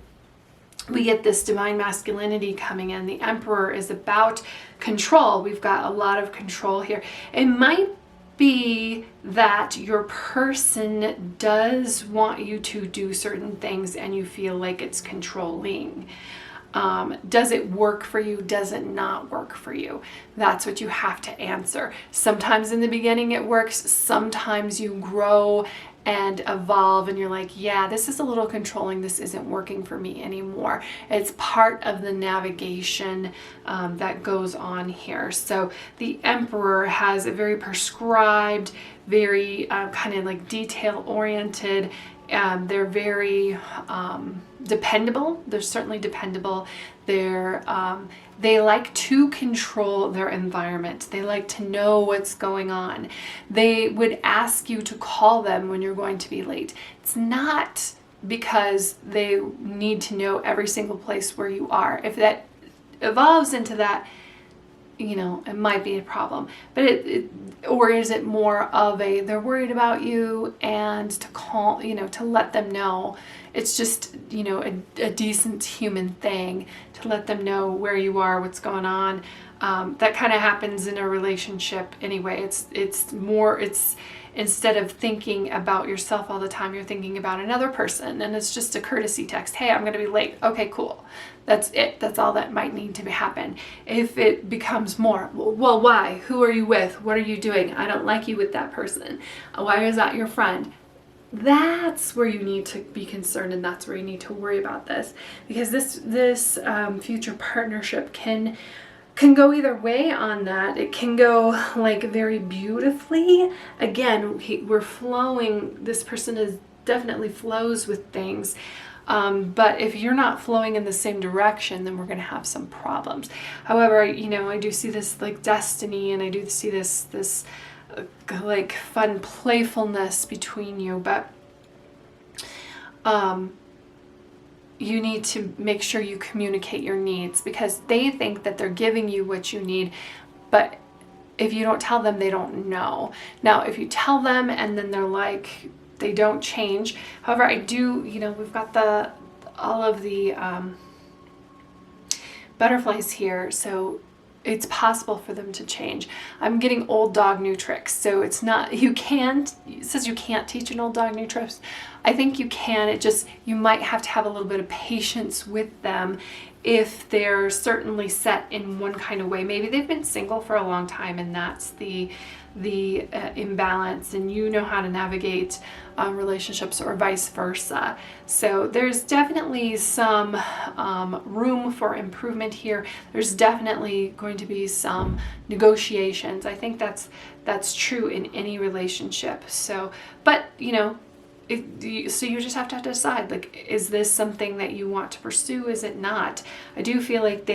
[SPEAKER 1] we get this divine masculinity coming in. The Emperor is about control. We've got a lot of control here. It might be that your person does want you to do certain things and you feel like it's controlling. Does it work for you? Does it not work for you? That's what you have to answer. Sometimes in the beginning it works. Sometimes you grow and evolve and you're like, yeah, this is a little controlling. This isn't working for me anymore. It's part of the navigation that goes on here. So the Emperor has a very prescribed, very kind of like detail oriented. They're very dependable. They're certainly dependable. They like to control their environment. They like to know what's going on. They would ask you to call them when you're going to be late. It's not because they need to know every single place where you are. If that evolves into that, you know, it might be a problem. But or is it more of a, they're worried about you and to call, you know, to let them know. It's just, you know, a decent human thing to let them know where you are, what's going on. That kind of happens in a relationship anyway. It's instead of thinking about yourself all the time, you're thinking about another person, and it's just a courtesy text. Hey, I'm going to be late. Okay, cool. That's it. That's all that might need to happen. If it becomes more, well, why? Who are you with? What are you doing? I don't like you with that person. Why is that your friend? That's where you need to be concerned, and that's where you need to worry about this, because this future partnership can go either way on that. It can go like very beautifully. Again, we're flowing. This person is definitely flows with things. But if you're not flowing in the same direction, then we're going to have some problems. However, you know, I do see this like destiny, and I do see this like fun playfulness between you, but you need to make sure you communicate your needs, because they think that they're giving you what you need, but if you don't tell them, they don't know. Now, if you tell them and then they're like, they don't change. However, I do, you know, we've got all of the butterflies here, so it's possible for them to change. I'm getting old dog, new tricks. So it's not, it says you can't teach an old dog new tricks. I think you can. It just, you might have to have a little bit of patience with them if they're certainly set in one kind of way. Maybe they've been single for a long time, and that's the imbalance, and you know how to navigate relationships, or vice versa. So there's definitely some room for improvement here. There's definitely going to be some negotiations. I think that's true in any relationship. So, but you know, so you just have to decide, like, is this something that you want to pursue? Is it not? I do feel like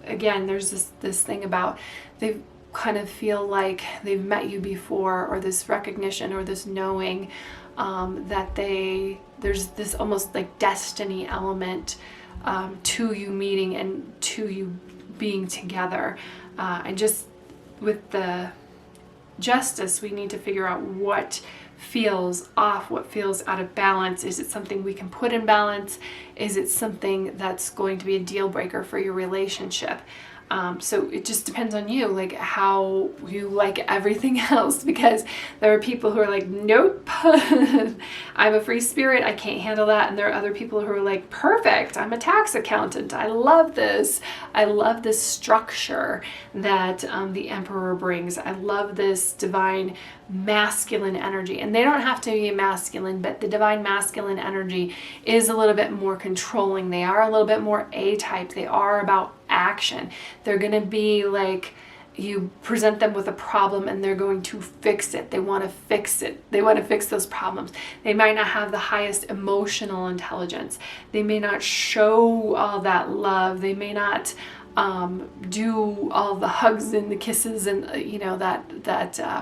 [SPEAKER 1] again, there's this thing about they kind of feel like they've met you before, or this recognition or this knowing that there's this almost like destiny element to you meeting and to you being together. And just with the justice, we need to figure out what feels off, what feels out of balance. Is it something we can put in balance? Is it something that's going to be a deal breaker for your relationship? So it just depends on you, like how you like everything else, because there are people who are like, nope, I'm a free spirit, I can't handle that. And there are other people who are like, perfect, I'm a tax accountant, I love this. I love this structure that the Emperor brings. I love this divine masculine energy. And they don't have to be masculine, but the divine masculine energy is a little bit more controlling. They are a little bit more A-type. They are about action. They're going to be like you present them with a problem and they're going to fix it. They want to fix it. They want to fix those problems. They might not have the highest emotional intelligence. They may not show all that love. They may not do all the hugs and the kisses and that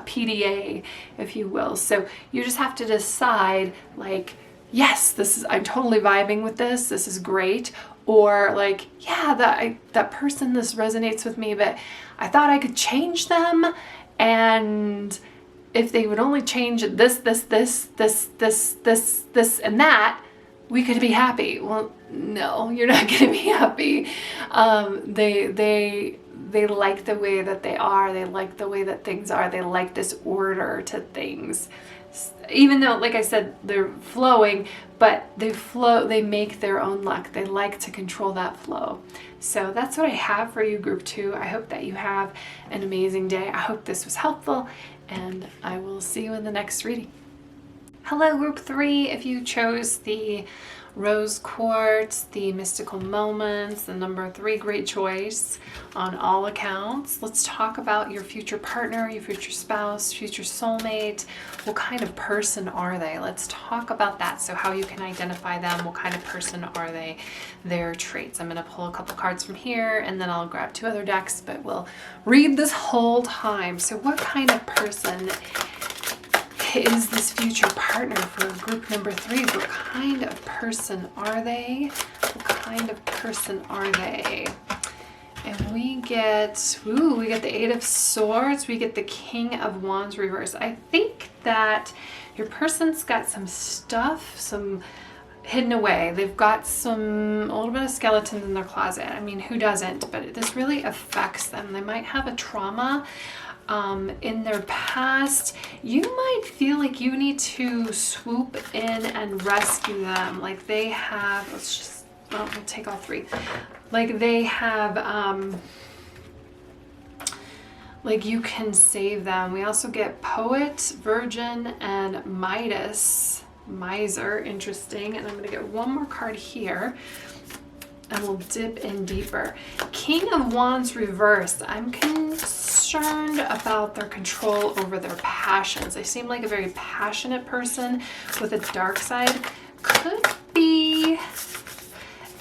[SPEAKER 1] PDA, if you will. So you just have to decide, like, yes, I'm totally vibing with this. This is great. Or like, yeah, that person, this resonates with me, but I thought I could change them, and if they would only change this, and that, we could be happy. Well, no, you're not going to be happy. They like the way that they are. They like the way that things are. They like this order to things. Even though, like I said, they're flowing, but they make their own luck. They like to control that flow. So that's what I have for you, Group 2. I hope that you have an amazing day. I hope this was helpful, and I will see you in the next reading. Hello, Group 3. If you chose the Rose Quartz, the Mystical Moments, the number 3, great choice on all accounts. Let's talk about your future partner, your future spouse, future soulmate. What kind of person are they? Let's talk about that. So how you can identify them, what kind of person are they, their traits. I'm going to pull a couple cards from here, and then I'll grab 2 other decks, but we'll read this whole time. So what kind of person is this future partner for group number 3? What kind of person are they? What kind of person are they? And we get the 8 of Swords. We get the King of Wands reverse. I think that your person's got some stuff, some hidden away. They've got a little bit of skeletons in their closet. I mean, who doesn't? But this really affects them. They might have a trauma in their past. You might feel like you need to swoop in and rescue them. Like they have, we'll take all 3. Like they have, like you can save them. We also get Poet, Virgin, and Miser. Interesting. And I'm going to get one more card here, and we'll dip in deeper. King of Wands reversed. I'm concerned about their control over their passions. They seem like a very passionate person with a dark side. Could be,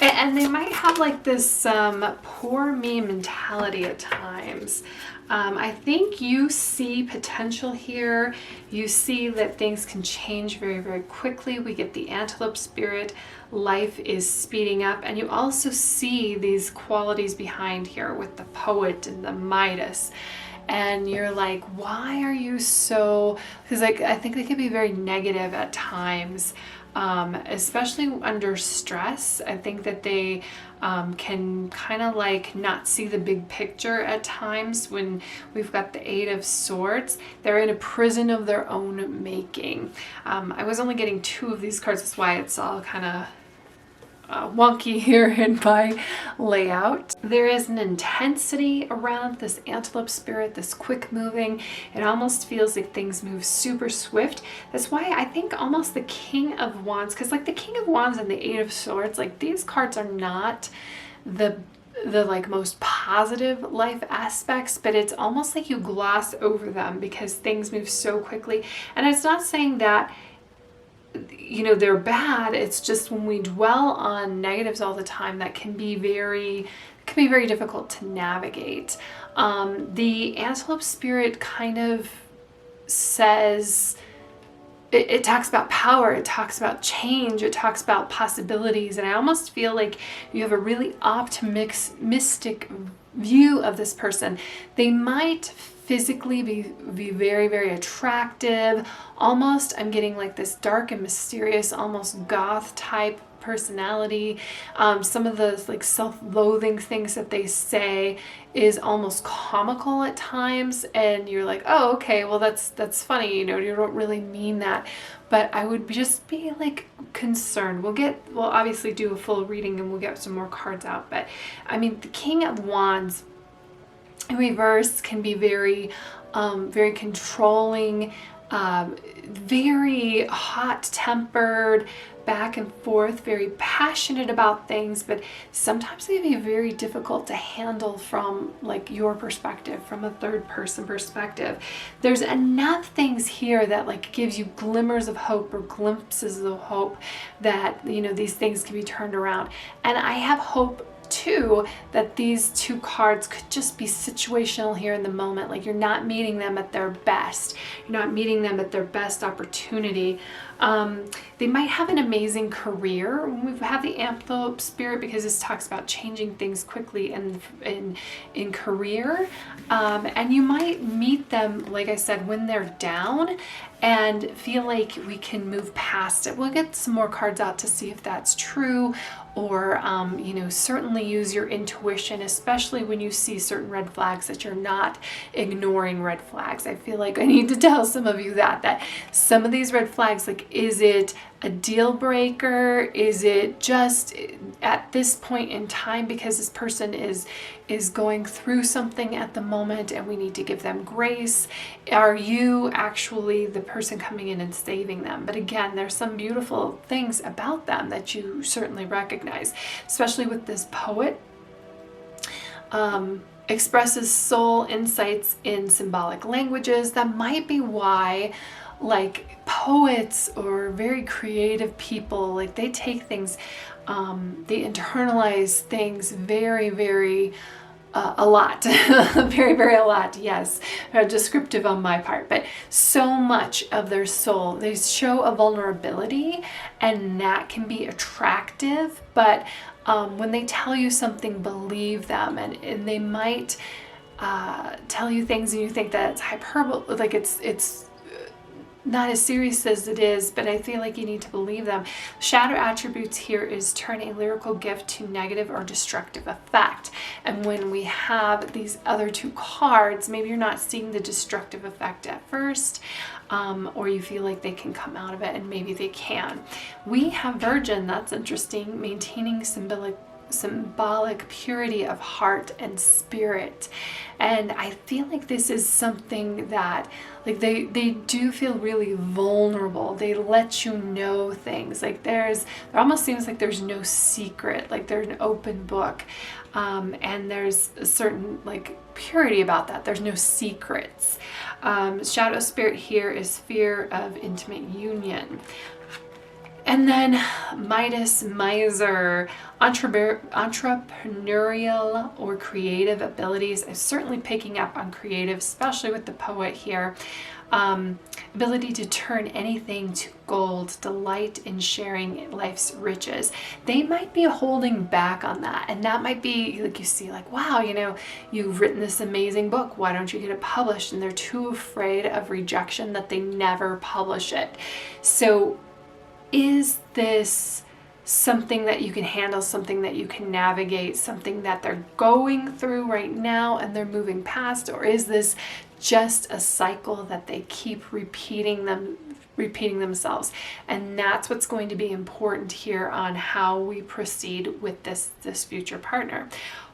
[SPEAKER 1] and they might have like this poor me mentality at times. I think you see potential here. You see that things can change very, very quickly. We get the Antelope Spirit. Life is speeding up. And you also see these qualities behind here with the Poet and the Midas. And you're like, why are you so... Because like, I think they can be very negative at times. Especially under stress. I think that they can kind of like not see the big picture at times. When we've got the 8 of Swords, they're in a prison of their own making. I was only getting 2 of these cards, that's why it's all kind of wonky here in my layout. There is an intensity around this Antelope Spirit, this quick moving. It almost feels like things move super swift. That's why I think almost the King of Wands, because like the King of Wands and the 8 of Swords, like these cards are not the like most positive life aspects, but it's almost like you gloss over them because things move so quickly. And it's not saying that they're bad. It's just when we dwell on negatives all the time, that can be very difficult to navigate. The Antelope Spirit kind of says, it talks about power, it talks about change, it talks about possibilities, and I almost feel like you have a really optimistic view of this person. They might physically be very, very attractive. Almost, I'm getting like this dark and mysterious, almost goth type personality. Some of the like self-loathing things that they say is almost comical at times, and you're like, oh, okay, well that's funny, you don't really mean that. But I would just be like concerned. We'll obviously do a full reading and we'll get some more cards out. But I mean, the King of Wands in reverse can be very, very controlling. very hot-tempered, back and forth, very passionate about things, but sometimes they can be very difficult to handle from like your perspective, from a third person perspective. There's enough things here that like gives you glimmers of hope or glimpses of hope that, you know, these things can be turned around. And I have hope too that these two cards could just be situational here in the moment. Like you're not meeting them at their best. You're not meeting them at their best opportunity. They might have an amazing career. We have the Anthrope spirit because this talks about changing things quickly in career. And you might meet them, like I said, when they're down and feel like we can move past it. We'll get some more cards out to see if that's true, or you know, certainly use your intuition, especially when you see certain red flags, that you're not ignoring red flags. I feel like I need to tell some of you that some of these red flags, like, is it a deal breaker? Is it just at this point in time because this person is going through something at the moment and we need to give them grace? Are you actually the person coming in and saving them? But again, there's some beautiful things about them that you certainly recognize, especially with this poet. Expresses soul insights in symbolic languages. That might be why, like, poets or very creative people, like, they take things, they internalize things very, very a lot. Very, very a lot, yes. Descriptive on my part, but so much of their soul. They show a vulnerability, and that can be attractive, but when they tell you something, believe them, and they might tell you things and you think that it's hyperbole, like it's not as serious as it is, but I feel like you need to believe them. Shadow attributes here is turn a lyrical gift to negative or destructive effect. And when we have these other two cards, maybe you're not seeing the destructive effect at first, or you feel like they can come out of it, and maybe they can. We have Virgin, that's interesting, maintaining symbolic purity of heart and spirit. And I feel like this is something that, like, they do feel really vulnerable. They let you know things. Like there almost seems like there's no secret, like they're an open book. And there's a certain like purity about that. There's no secrets. Shadow spirit here is fear of intimate union. And then Midas, miser, entrepreneurial or creative abilities. I'm certainly picking up on creative, especially with the poet here. Ability to turn anything to gold, delight in sharing life's riches. They might be holding back on that, and that might be like, you see, like, wow, you know, you've written this amazing book, why don't you get it published? And they're too afraid of rejection that they never publish it. So is this something that you can handle, something that you can navigate, something that they're going through right now and they're moving past? Or is this just a cycle that they keep repeating themselves? And that's what's going to be important here on how we proceed with this future partner.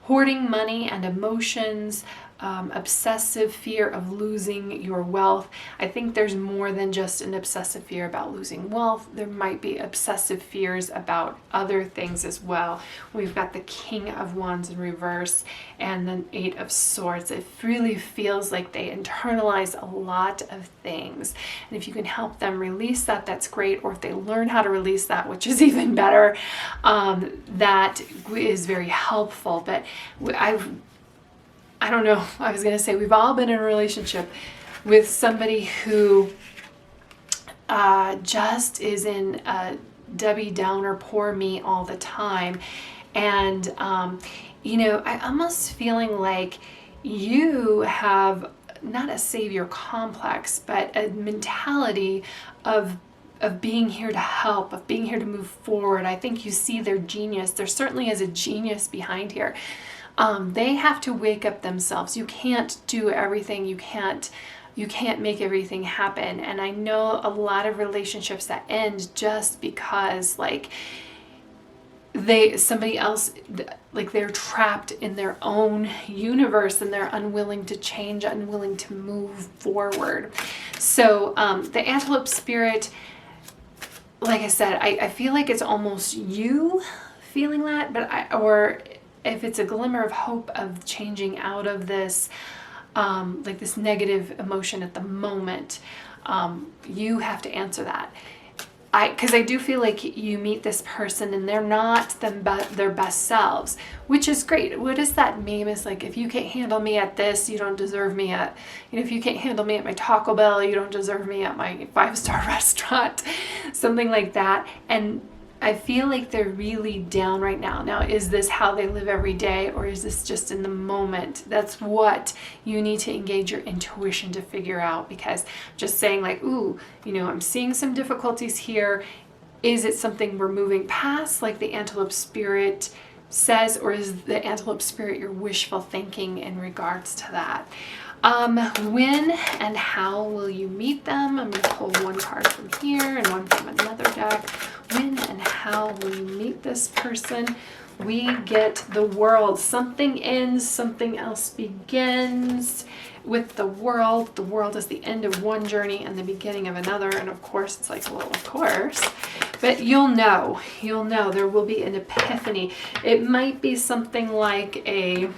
[SPEAKER 1] Hoarding money and emotions, obsessive fear of losing your wealth. I think there's more than just an obsessive fear about losing wealth. There might be obsessive fears about other things as well. We've got the King of Wands in reverse and then 8 of Swords. It really feels like they internalize a lot of things. And if you can help them release that, that's great. Or if they learn how to release that, which is even better, that is very helpful. But I don't know, I was going to say, we've all been in a relationship with somebody who just is in a Debbie Downer, poor me all the time. And, you know, I almost feeling like you have not a savior complex, but a mentality of being here to help, of being here to move forward. I think you see their genius. There certainly is a genius behind here. They have to wake up themselves. You can't do everything. You can't make everything happen. And I know a lot of relationships that end just because, like, somebody else, like they're trapped in their own universe and they're unwilling to change, unwilling to move forward. So the Antelope Spirit, like I said, I feel like it's almost you feeling that, but or if it's a glimmer of hope of changing out of this, like this negative emotion at the moment, you have to answer that. Because I do feel like you meet this person and they're not their best selves, which is great. What is that meme? Is like, if you can't handle me at this, you don't deserve me at, if you can't handle me at my Taco Bell, you don't deserve me at my 5-star restaurant, something like that. And I feel like they're really down right now. Now, is this how they live every day, or is this just in the moment? That's what you need to engage your intuition to figure out, because just saying like, ooh, I'm seeing some difficulties here. Is it something we're moving past, like the Antelope Spirit says, or is the Antelope Spirit your wishful thinking in regards to that? When and how will you meet them? I'm going to pull one card from here and one from another deck. When and how will you meet this person? We get the World. Something ends, something else begins. With the World is the end of one journey and the beginning of another. And of course, it's like, well, of course. But you'll know, there will be an epiphany. It might be something like a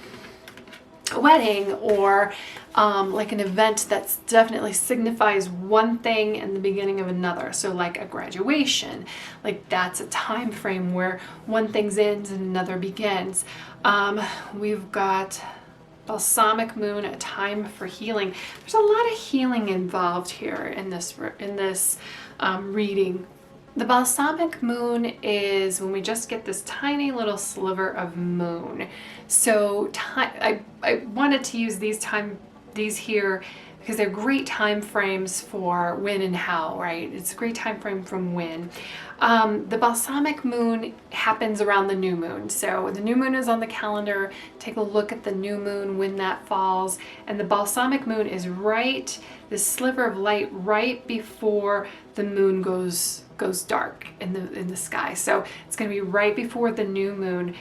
[SPEAKER 1] wedding, or like an event that definitely signifies one thing and the beginning of another. So like a graduation, like that's a time frame where one thing ends and another begins. We've got Balsamic Moon, a time for healing. There's a lot of healing involved here in this reading. The Balsamic Moon is when we just get this tiny little sliver of moon. So I wanted to use these here because they're great time frames for when and how, right? It's a great time frame from when. The Balsamic Moon happens around the new moon. So the new moon is on the calendar. Take a look at the new moon when that falls. And the Balsamic Moon is right, this sliver of light right before the moon goes dark in the sky. So it's going to be right before the new moon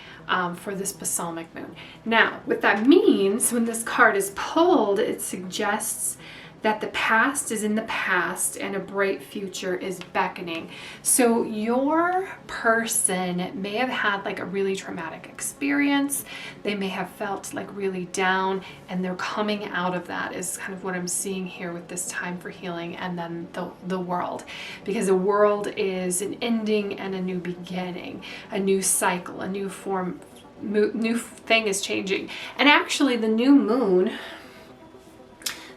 [SPEAKER 1] for this Balsamic Moon. Now, what that means when this card is pulled, it suggests that the past is in the past and a bright future is beckoning. So your person may have had like a really traumatic experience. They may have felt like really down, and they're coming out of that is kind of what I'm seeing here with this time for healing. And then the World, because the World is an ending and a new beginning, a new cycle, a new form, new thing is changing. And actually the new moon,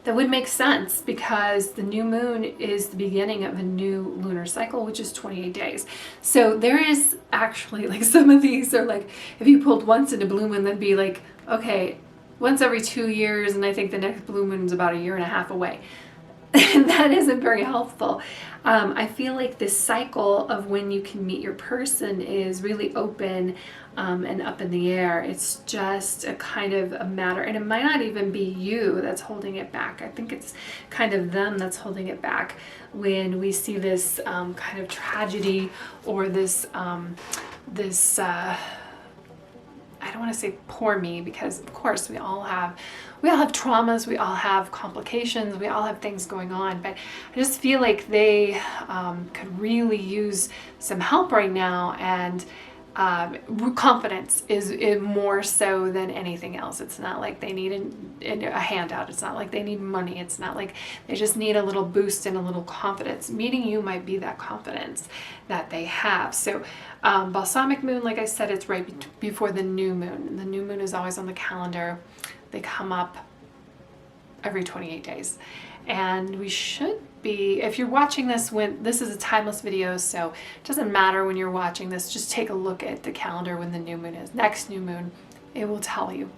[SPEAKER 1] that would make sense, because the new moon is the beginning of a new lunar cycle, which is 28 days. So there is actually, like, some of these are like, if you pulled once in a blue moon, that'd be like, okay, once every 2 years, and I think the next blue moon is about 1.5 years away. And that isn't very helpful. I feel like this cycle of when you can meet your person is really open and up in the air. It's just a kind of a matter, and it might not even be you that's holding it back. I think it's kind of them that's holding it back when we see this kind of tragedy, or this I don't want to say poor me, because of course we all have traumas, we all have complications, we all have things going on, but I just feel like they could really use some help right now, and confidence is more so than anything else. It's not like they need a handout. It's not like they need money. It's not like they just need a little boost and a little confidence. Meeting you might be that confidence that they have. So Balsamic Moon, like I said, it's right before the new moon. The new moon is always on the calendar. They come up every 28 days. And we should be, if you're watching this when, this is a timeless video, so it doesn't matter when you're watching this, just take a look at the calendar when the new moon is. Next new moon, it will tell you.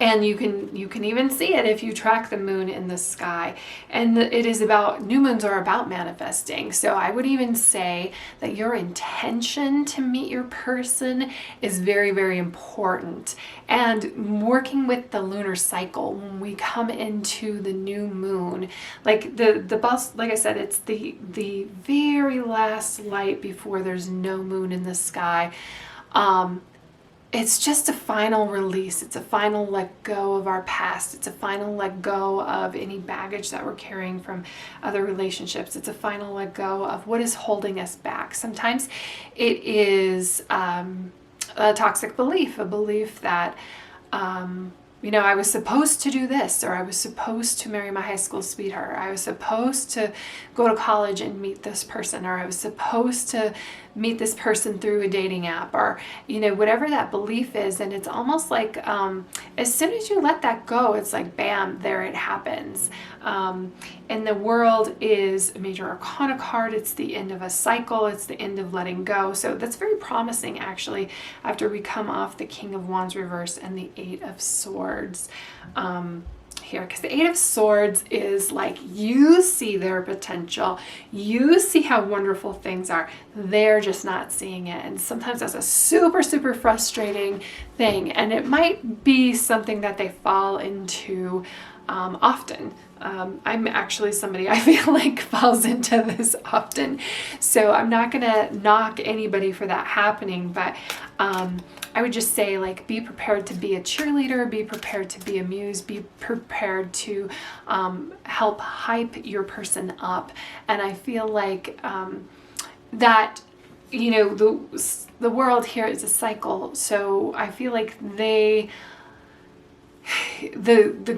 [SPEAKER 1] And you can even see it if you track the moon in the sky. And it is about, new moons are about manifesting. So I would even say that your intention to meet your person is very, very important. And working with the lunar cycle, when we come into the new moon, like the bus, like I said, it's the very last light before there's no moon in the sky. It's just a final release. It's a final let go of our past. It's a final let go of any baggage that we're carrying from other relationships. It's a final let go of what is holding us back. Sometimes it is a toxic belief, a belief that, I was supposed to do this, or I was supposed to marry my high school sweetheart, or I was supposed to go to college and meet this person, or I was supposed to meet this person through a dating app, or, whatever that belief is. And it's almost like as soon as you let that go, it's like, bam, there it happens. And the world is a major arcana card. It's the end of a cycle. It's the end of letting go. So that's very promising, actually, after we come off the King of Wands reverse and the Eight of Swords. Here, because the Eight of Swords is like, you see their potential, you see how wonderful things are, they're just not seeing it. And sometimes that's a super, super frustrating thing, and it might be something that they fall into often. I'm actually somebody I feel like falls into this often, so I'm not gonna knock anybody for that happening, but I would just say, like, be prepared to be a cheerleader, be prepared to be a muse, be prepared to help hype your person up. And I feel like that, the world here is a cycle, so I feel like the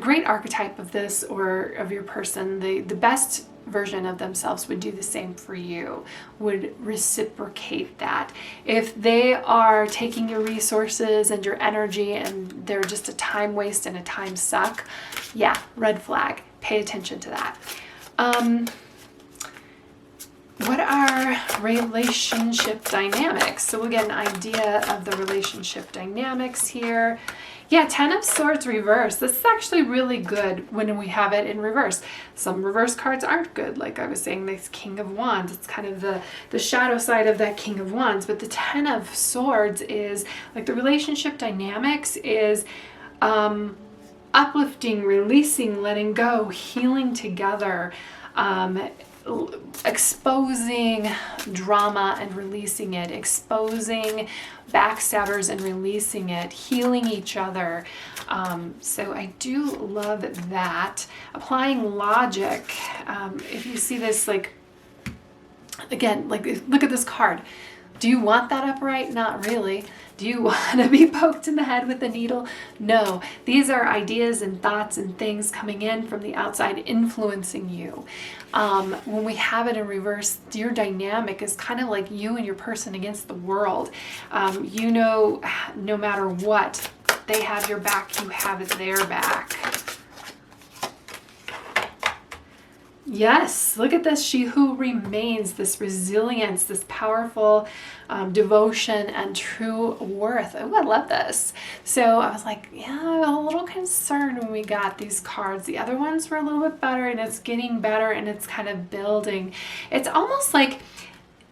[SPEAKER 1] great archetype of this, or of your person, the best version of themselves would do the same for you, would reciprocate that. If they are taking your resources and your energy and they're just a time waste and a time suck, yeah, red flag. Pay attention to that. What are relationship dynamics? So we'll get an idea of the relationship dynamics here. Yeah, Ten of Swords reverse. This is actually really good when we have it in reverse. Some reverse cards aren't good. Like I was saying, this King of Wands, it's kind of the shadow side of that King of Wands. But the Ten of Swords is like the relationship dynamics is uplifting, releasing, letting go, healing together, exposing drama and releasing it, exposing backstabbers and releasing it, healing each other. So I do love that. Applying logic. If you see this, like, again, like, look at this card. Do you want that upright? Not really. Do you want to be poked in the head with a needle? No. These are ideas and thoughts and things coming in from the outside influencing you. When we have it in reverse, your dynamic is kind of like you and your person against the world. No matter what, they have your back, you have their back. Yes, look at this. She who remains, this resilience, this powerful devotion and true worth. Oh, I love this. So I was like, yeah, a little concerned when we got these cards. The other ones were a little bit better, and it's getting better, and it's kind of building. It's almost like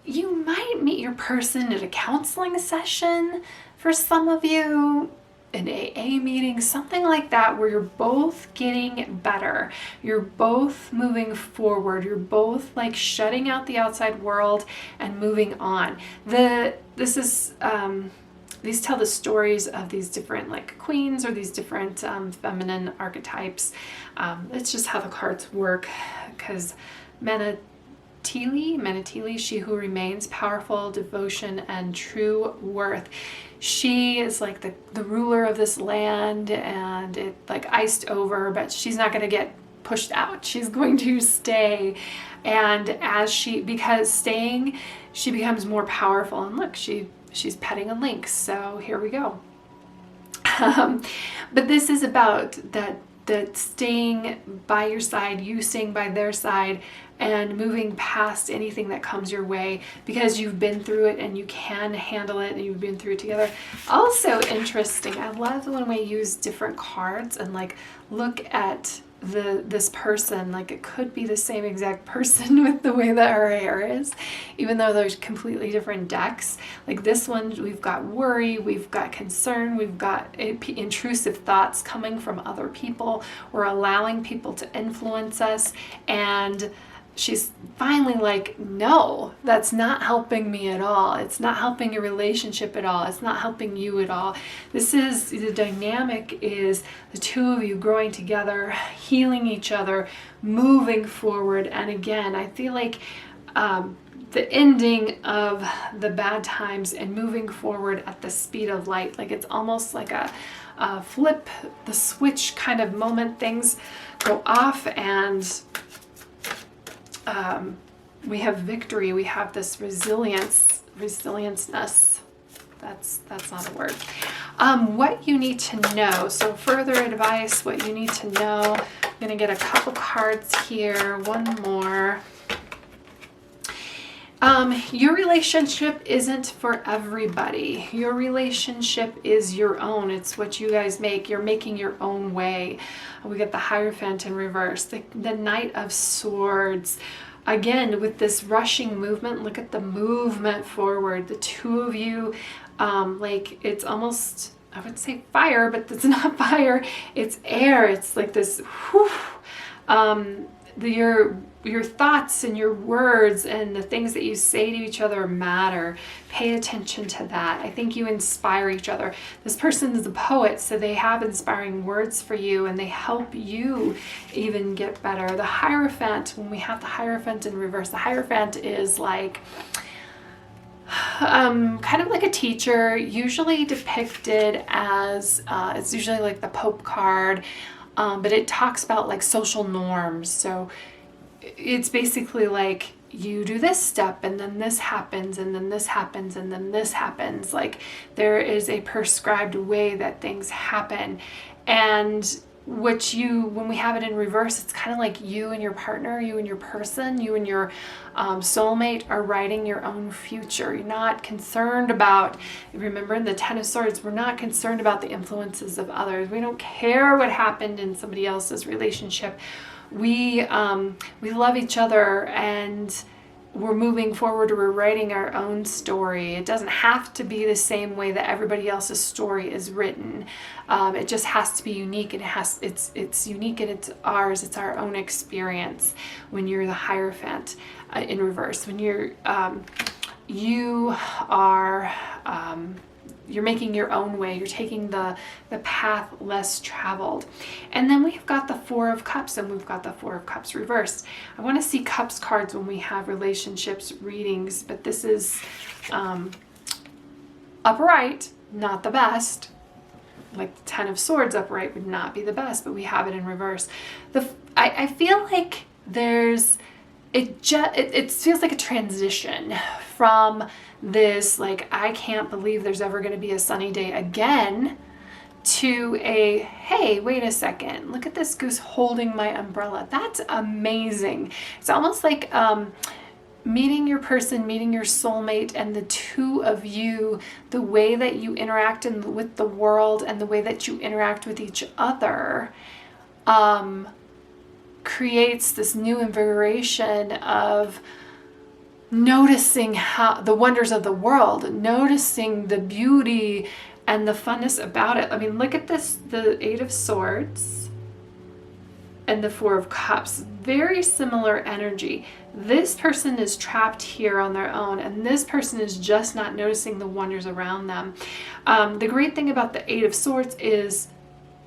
[SPEAKER 1] you might meet your person at a counseling session for some of you, an AA meeting, something like that, where you're both getting better. You're both moving forward. You're both like shutting out the outside world and moving on. These tell the stories of these different like queens, or these different feminine archetypes. It's just how the cards work, because Menatili, she who remains, powerful, devotion, and true worth. She is like the ruler of this land, and it like iced over, but she's not going to get pushed out. She's going to stay. And because staying, she becomes more powerful. And look, she's petting a lynx. So here we go. But this is about that staying by your side, you staying by their side, and moving past anything that comes your way because you've been through it and you can handle it and you've been through it together. Also interesting, I love when we use different cards and like look at this person, like it could be the same exact person with the way that her hair is, even though there's completely different decks. Like this one, we've got worry, we've got concern, we've got intrusive thoughts coming from other people. We're allowing people to influence us, and she's finally like, no, that's not helping me at all. It's not helping your relationship at all. It's not helping you at all. This is, the dynamic is the two of you growing together, healing each other, moving forward. And again, I feel like the ending of the bad times and moving forward at the speed of light. Like it's almost like a flip the switch kind of moment. Things go off and we have victory. We have this resilienceness. That's not a word. What you need to know. So further advice, what you need to know. I'm going to get a couple cards here. One more. Your relationship isn't for everybody. Your relationship is your own. It's what you guys make. You're making your own way. We get the Hierophant in reverse, the Knight of Swords. Again, with this rushing movement, look at the movement forward. The two of you, like it's almost, I would say fire, but it's not fire. It's air. It's like this, whew, your thoughts and your words and the things that you say to each other matter. Pay attention to that. I think you inspire each other. This person is a poet, so they have inspiring words for you and they help you even get better. The Hierophant, when we have the Hierophant in reverse, the Hierophant is like kind of like a teacher, usually depicted as, it's usually like the Pope card, but it talks about like social norms. So it's basically like you do this step and then this happens and then this happens and then this happens. Like there is a prescribed way that things happen. And when we have it in reverse, it's kind of like you and your partner, you and your person, you and your soulmate are writing your own future. You're not concerned about, remember in the Ten of Swords, we're not concerned about the influences of others. We don't care what happened in somebody else's relationship. We love each other and we're moving forward. We're writing our own story. It doesn't have to be the same way that everybody else's story is written. It just has to be unique. It's unique and it's ours. It's our own experience. When you're the Hierophant in reverse, when you're making your own way. You're taking the path less traveled. And then we've got the Four of Cups and we've got the Four of Cups reversed. I want to see Cups cards when we have relationships readings, but this is upright, not the best. Like the Ten of Swords upright would not be the best, but we have it in reverse. I feel like it feels like a transition from this, like, I can't believe there's ever going to be a sunny day again, to a, hey, wait a second, look at this goose holding my umbrella. That's amazing. It's almost like meeting your person, meeting your soulmate, and the two of you, the way that you interact with the world and the way that you interact with each other, creates this new invigoration of noticing the wonders of the world, noticing the beauty and the funness about it. I mean, look at this, the Eight of Swords and the Four of Cups, very similar energy. This person is trapped here on their own, and this person is just not noticing the wonders around them. The great thing about the Eight of Swords is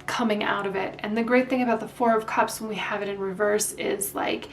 [SPEAKER 1] coming out of it. And the great thing about the Four of Cups when we have it in reverse is like,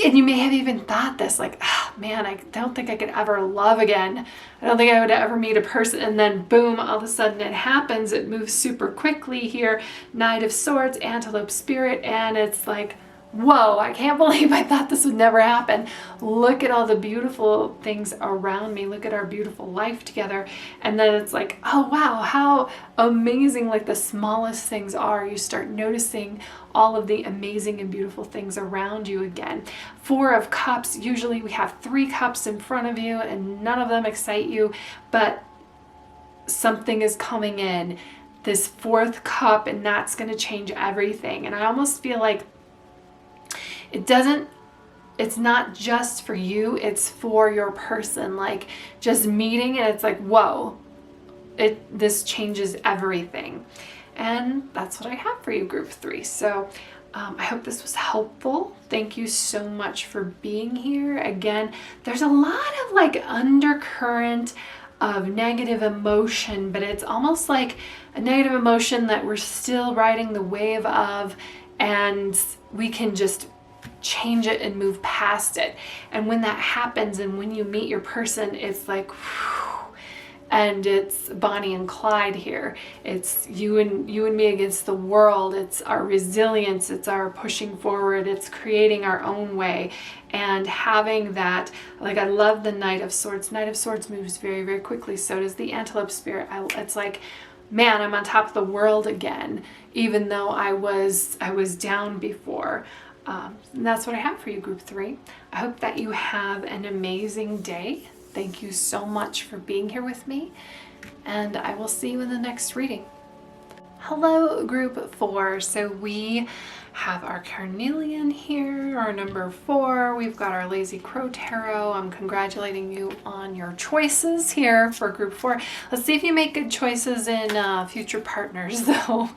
[SPEAKER 1] and you may have even thought this, like, oh, man, I don't think I could ever love again. I don't think I would ever meet a person. And then boom, all of a sudden it happens. It moves super quickly here. Knight of Swords, Antelope Spirit. And it's like, whoa, I can't believe I thought this would never happen. Look at all the beautiful things around me. Look at our beautiful life together. And then it's like, oh wow, how amazing like the smallest things are. You start noticing all of the amazing and beautiful things around you again. 4 of Cups, usually we have 3 cups in front of you and none of them excite you, but something is coming in, this 4th cup, and that's going to change everything. And I almost feel like it's not just for you, it's for your person. Like just meeting and it's like, whoa, this changes everything. And that's what I have for you, group 3. So I hope this was helpful. Thank you so much for being here. Again, there's a lot of like undercurrent of negative emotion, but it's almost like a negative emotion that we're still riding the wave of, and we can just change it and move past it. And when that happens and when you meet your person, it's like whew, and it's Bonnie and Clyde here. It's you and me against the world. It's our resilience, it's our pushing forward, it's creating our own way. And having that, like, I love the Knight of Swords. Knight of Swords moves very, very quickly. So does the Antelope Spirit. It's like, man, I'm on top of the world again, even though I was down before. And that's what I have for you, group 3. I hope that you have an amazing day. Thank you so much for being here with me, and I will see you in the next reading. Hello, group 4. So we have our Carnelian here, our number 4. We've got our Lazy Crow Tarot. I'm congratulating you on your choices here for group 4. Let's see if you make good choices in future partners though.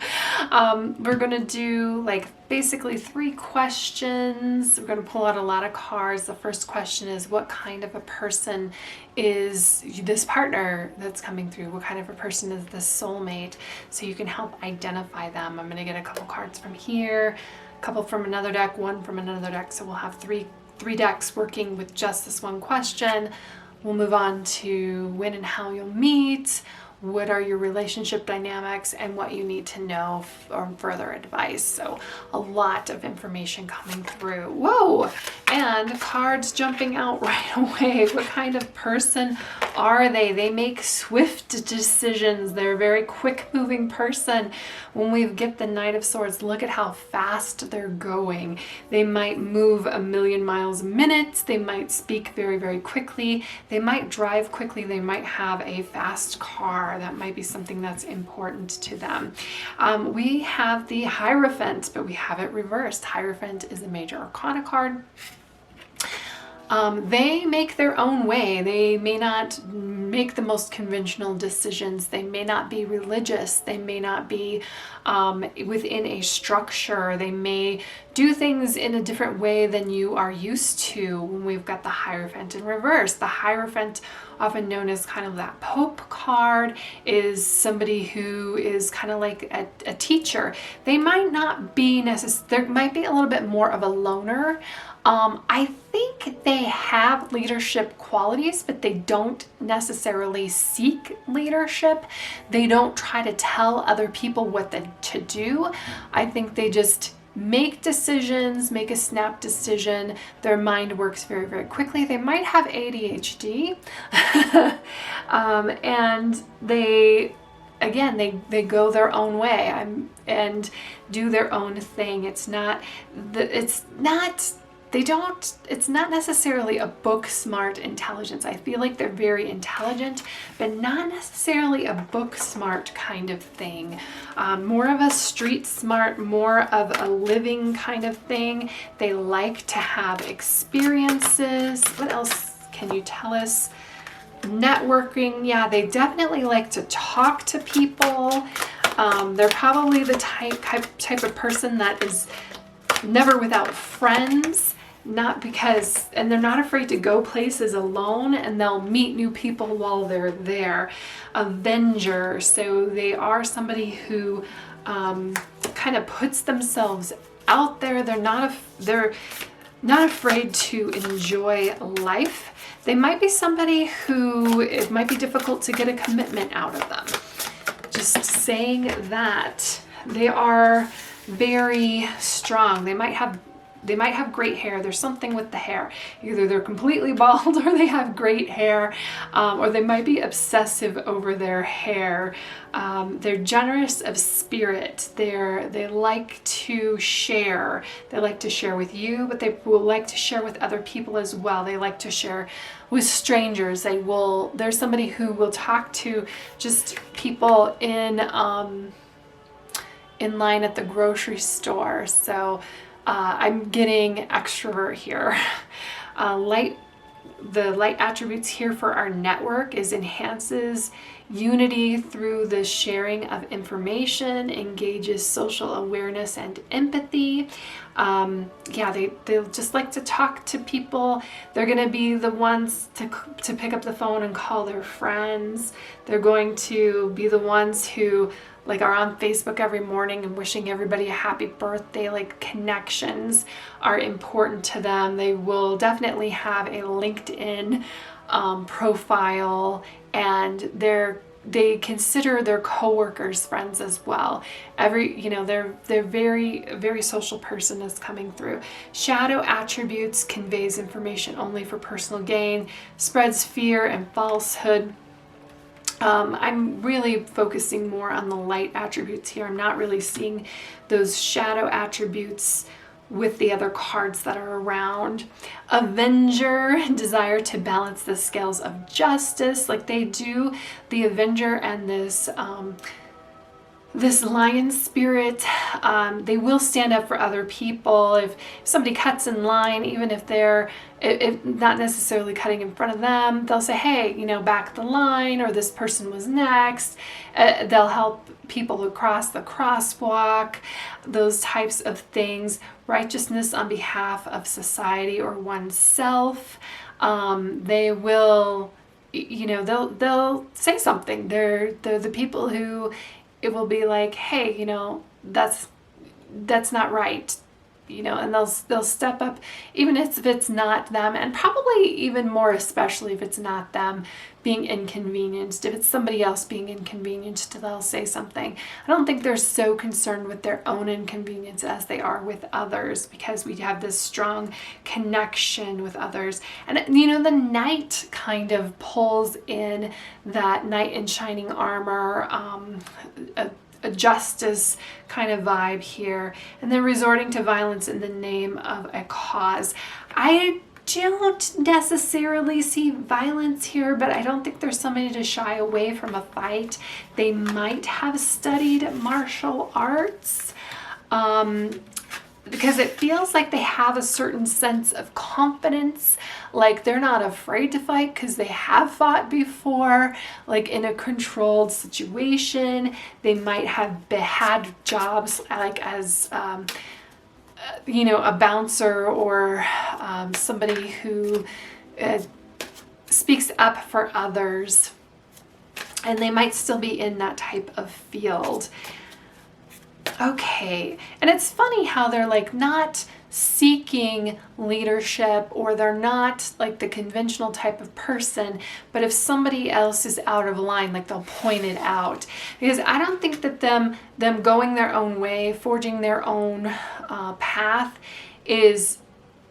[SPEAKER 1] We're gonna do like basically 3 questions. We're going to pull out a lot of cards. The first question is, what kind of a person is this partner that's coming through? What kind of a person is this soulmate? So you can help identify them. I'm going to get a couple cards from here, a couple from another deck, 1 from another deck. So we'll have three decks working with just this one question. We'll move on to when and how you'll meet, what are your relationship dynamics, and what you need to know for further advice. So a lot of information coming through. Whoa! And cards jumping out right away. What kind of person are they? They make swift decisions. They're a very quick moving person. When we get the Knight of Swords, look at how fast they're going. They might move 1,000,000 miles a minute. They might speak very, very quickly. They might drive quickly. They might have a fast car. That might be something that's important to them. We have the Hierophant, but we have it reversed. Hierophant is a major arcana card. They make their own way. They may not make the most conventional decisions. They may not be religious. They may not be within a structure. They may do things in a different way than you are used to. When we've got the Hierophant in reverse, the Hierophant, often known as kind of that Pope card, is somebody who is kind of like a teacher. They might not be there might be a little bit more of a loner. I think they have leadership qualities, but they don't necessarily seek leadership. They don't try to tell other people what to do. I think they just make decisions, make a snap decision. Their mind works very, very quickly. They might have ADHD. And they go their own way and do their own thing. It's not necessarily a book smart intelligence. I feel like they're very intelligent, but not necessarily a book smart kind of thing. More of a street smart, more of a living kind of thing. They like to have experiences. What else can you tell us? Networking. Yeah, they definitely like to talk to people. They're probably the type of person that is never without friends. And they're not afraid to go places alone, and they'll meet new people while they're there. Avenger. So they are somebody who kind of puts themselves out there. They're not afraid to enjoy life. They might be somebody who it might be difficult to get a commitment out of them. Just saying that. They are very strong. They might have they might have great hair. There's something with the hair. Either they're completely bald or they have great hair, or they might be obsessive over their hair. They're generous of spirit. They like to share. They like to share with you, but they will like to share with other people as well. They like to share with strangers. There's somebody who will talk to just people in line at the grocery store. So I'm getting extrovert here. The light attributes here for our network is enhances unity through the sharing of information, engages social awareness and empathy. They'll just like to talk to people. They're going to be the ones to pick up the phone and call their friends. They're going to be the ones who are on Facebook every morning and wishing everybody a happy birthday. Connections are important to them. They will definitely have a LinkedIn profile, and they consider their coworkers friends as well. They're very, very social person is coming through. Shadow attributes conveys information only for personal gain, spreads fear and falsehood. I'm really focusing more on the light attributes here. I'm not really seeing those shadow attributes with the other cards that are around. Avenger, desire to balance the scales of justice. They do, the Avenger and this lion spirit, they will stand up for other people. If somebody cuts in line, even if they're not necessarily cutting in front of them, they'll say, hey, back the line, or this person was next. They'll help people across the crosswalk, those types of things. Righteousness on behalf of society or oneself. They will, they'll say something. They're the people who it will be like, hey, that's not right, and they'll step up, even if it's not them, and probably even more especially if it's not them being inconvenienced. If it's somebody else being inconvenienced, they'll say something. I don't think they're so concerned with their own inconvenience as they are with others, because we have this strong connection with others. And the knight kind of pulls in that knight in shining armor, a justice kind of vibe here, and then resorting to violence in the name of a cause. I don't necessarily see violence here, but I don't think there's somebody to shy away from a fight. They might have studied martial arts, because it feels like they have a certain sense of confidence, they're not afraid to fight because they have fought before, in a controlled situation. They might have had jobs as a bouncer, or somebody who speaks up for others, and they might still be in that type of field. Okay, and it's funny how they're not seeking leadership, or they're not the conventional type of person, but if somebody else is out of line, they'll point it out. Because I don't think that them going their own way, forging their own path is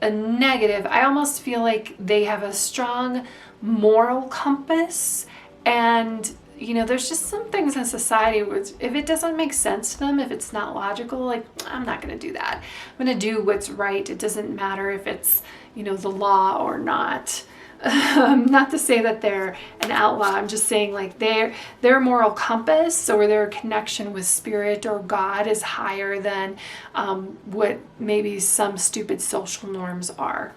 [SPEAKER 1] a negative. I almost feel like they have a strong moral compass, and there's just some things in society which, if it doesn't make sense to them, if it's not logical, I'm not going to do that. I'm going to do what's right. It doesn't matter if it's, the law or not. Not to say that they're an outlaw. I'm just saying their moral compass, or their connection with spirit or God, is higher than what maybe some stupid social norms are.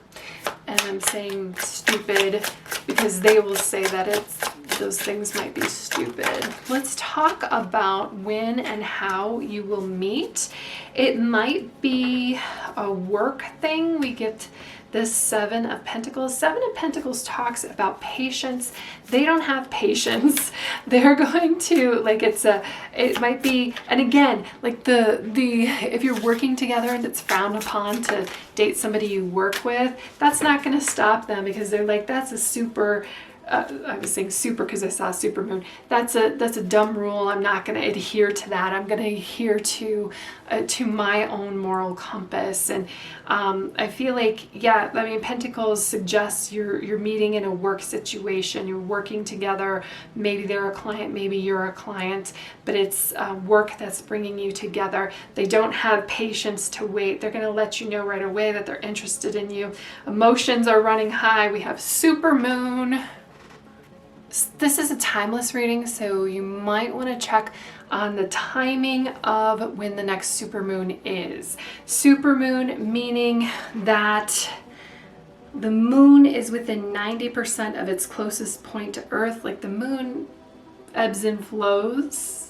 [SPEAKER 1] And I'm saying stupid because they will say that those things might be stupid. Let's talk about when and how you will meet. It might be a work thing. We get this Seven of Pentacles. Seven of Pentacles talks about patience. They don't have patience. They're going to, it might be, and again, if you're working together and it's frowned upon to date somebody you work with, that's not going to stop them, because they're that's a super I was saying super because I saw supermoon. That's a dumb rule. I'm not going to adhere to that. I'm going to adhere to my own moral compass. And I feel like, yeah, I mean, Pentacles suggests you're meeting in a work situation. You're working together. Maybe they're a client, maybe you're a client, but it's work that's bringing you together. They don't have patience to wait. They're going to let you know right away that they're interested in you. Emotions are running high. We have supermoon. This is a timeless reading, so you might want to check on the timing of when the next supermoon is. Supermoon meaning that the moon is within 90% of its closest point to Earth. Like the moon ebbs and flows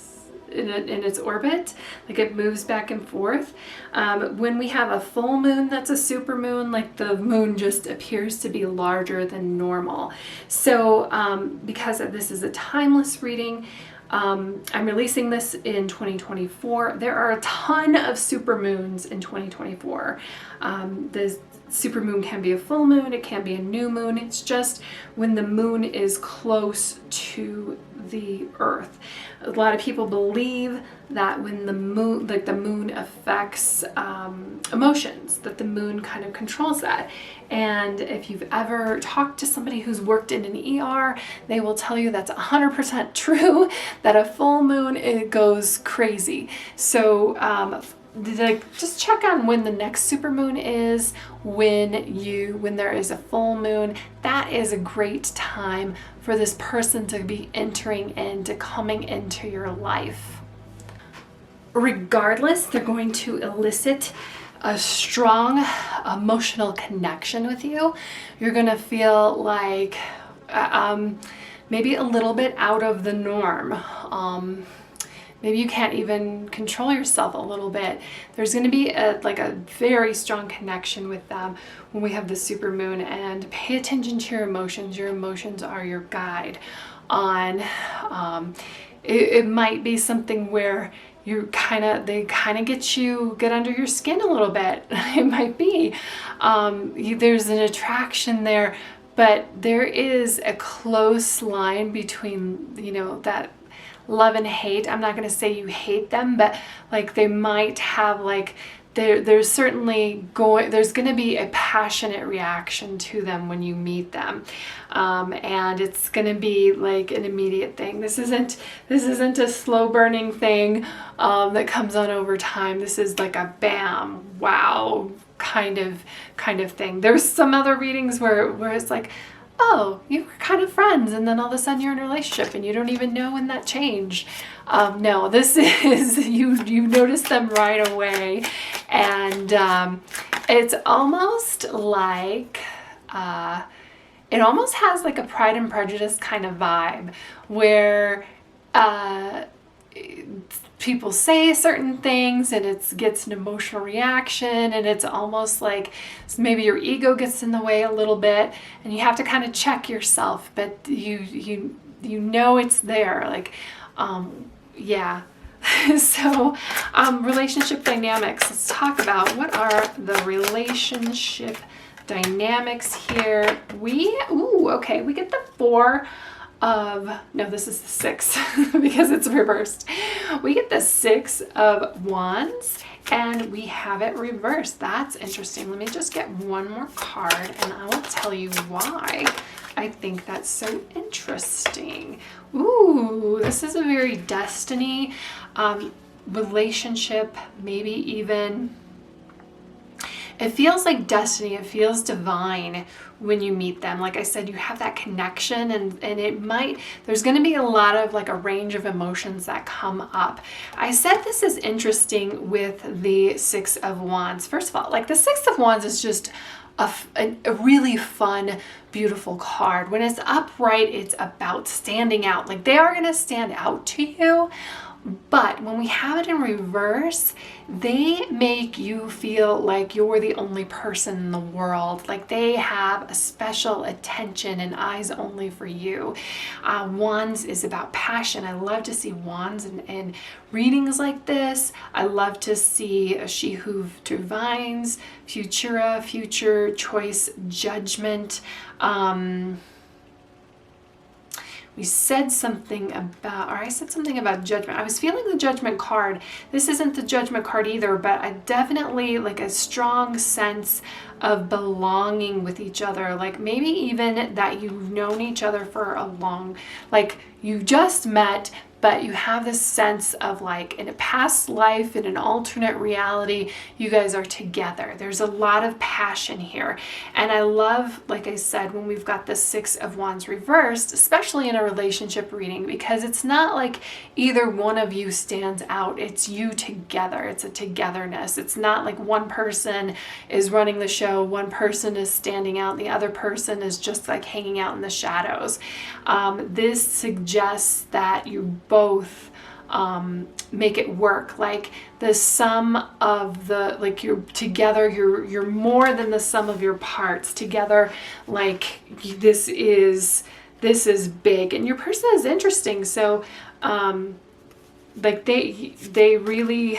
[SPEAKER 1] in its orbit, like it moves back and forth. When we have a full moon that's a supermoon, like the moon just appears to be larger than normal. So because this is a timeless reading, I'm releasing this in 2024. There are a ton of supermoons in 2024. The supermoon can be a full moon, it can be a new moon. It's just when the moon is close to the Earth. A lot of people believe that when the moon, like the moon affects emotions, that the moon kind of controls that. And if you've ever talked to somebody who's worked in an ER, they will tell you that's 100% true, that a full moon, it goes crazy. So just check on when the next supermoon is, when there is a full moon. That is a great time for this person to be entering into, coming into your life. Regardless, they're going to elicit a strong emotional connection with you. You're going to feel like maybe a little bit out of the norm. Maybe you can't even control yourself a little bit. There's going to be a very strong connection with them when we have the supermoon. And pay attention to your emotions. Your emotions are your guide on. It might be something where they kind of get under your skin a little bit. It might be. There's an attraction there, but there is a close line between, that love and hate. I'm not going to say you hate them, but like they might have there's going to be a passionate reaction to them when you meet them. And it's going to be like an immediate thing. This isn't a slow burning thing that comes on over time. This is like a bam, wow kind of thing. There's some other readings where it's like, oh, you were kind of friends, and then all of a sudden you're in a relationship and you don't even know when that changed. No, this is, you notice them right away. And it's almost like, it almost has like a Pride and Prejudice kind of vibe where people say certain things and it gets an emotional reaction, and it's almost like maybe your ego gets in the way a little bit and you have to kind of check yourself, but you know it's there, like yeah. So relationship dynamics, let's talk about what are the relationship dynamics here. We get the Four of, no, this is the Six because it's reversed. We get the Six of Wands and we have it reversed. That's interesting. Let me just get one more card and I will tell you why I think that's so interesting. Ooh, this is a very destiny relationship, maybe even. It feels like destiny, it feels divine when you meet them. Like I said, you have that connection and there's going to be a lot of a range of emotions that come up. I said this is interesting with the Six of Wands. First of all, the Six of Wands is just a really fun, beautiful card. When it's upright, it's about standing out. Like they are going to stand out to you. But when we have it in reverse, they make you feel like you're the only person in the world. Like they have a special attention and eyes only for you. Wands is about passion. I love to see wands in readings like this. I love to see a she who divines, futura, future, choice, judgment. we said something about, or I said something about judgment. I was feeling the judgment card. This isn't the judgment card either, but I definitely like a strong sense of belonging with each other. Like maybe even that you've known each other for a long, like you just met, but you have this sense of like in a past life, in an alternate reality, you guys are together. There's a lot of passion here. And I love, like I said, when we've got the Six of Wands reversed, especially in a relationship reading, because it's not like either one of you stands out. It's you together. It's a togetherness. It's not like one person is running the show, one person is standing out, the other person is just like hanging out in the shadows. This suggests that you both make it work. Like the sum of the, like you're together, you're more than the sum of your parts together. Like this is big, and your person is interesting. So like they really,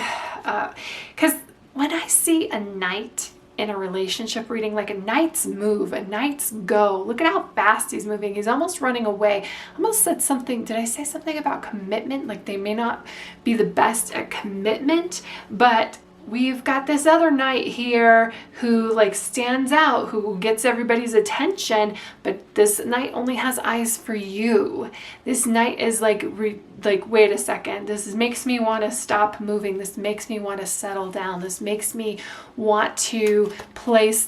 [SPEAKER 1] because when I see a knight in a relationship reading, like a knight's move, a knight's go. Look at how fast he's moving. He's almost running away. I almost said something. Did I say something about commitment? Like they may not be the best at commitment, but we've got this other knight here who like stands out, who gets everybody's attention, but this knight only has eyes for you. This knight is like, wait a second, makes me want to stop moving. This makes me want to settle down. This makes me want to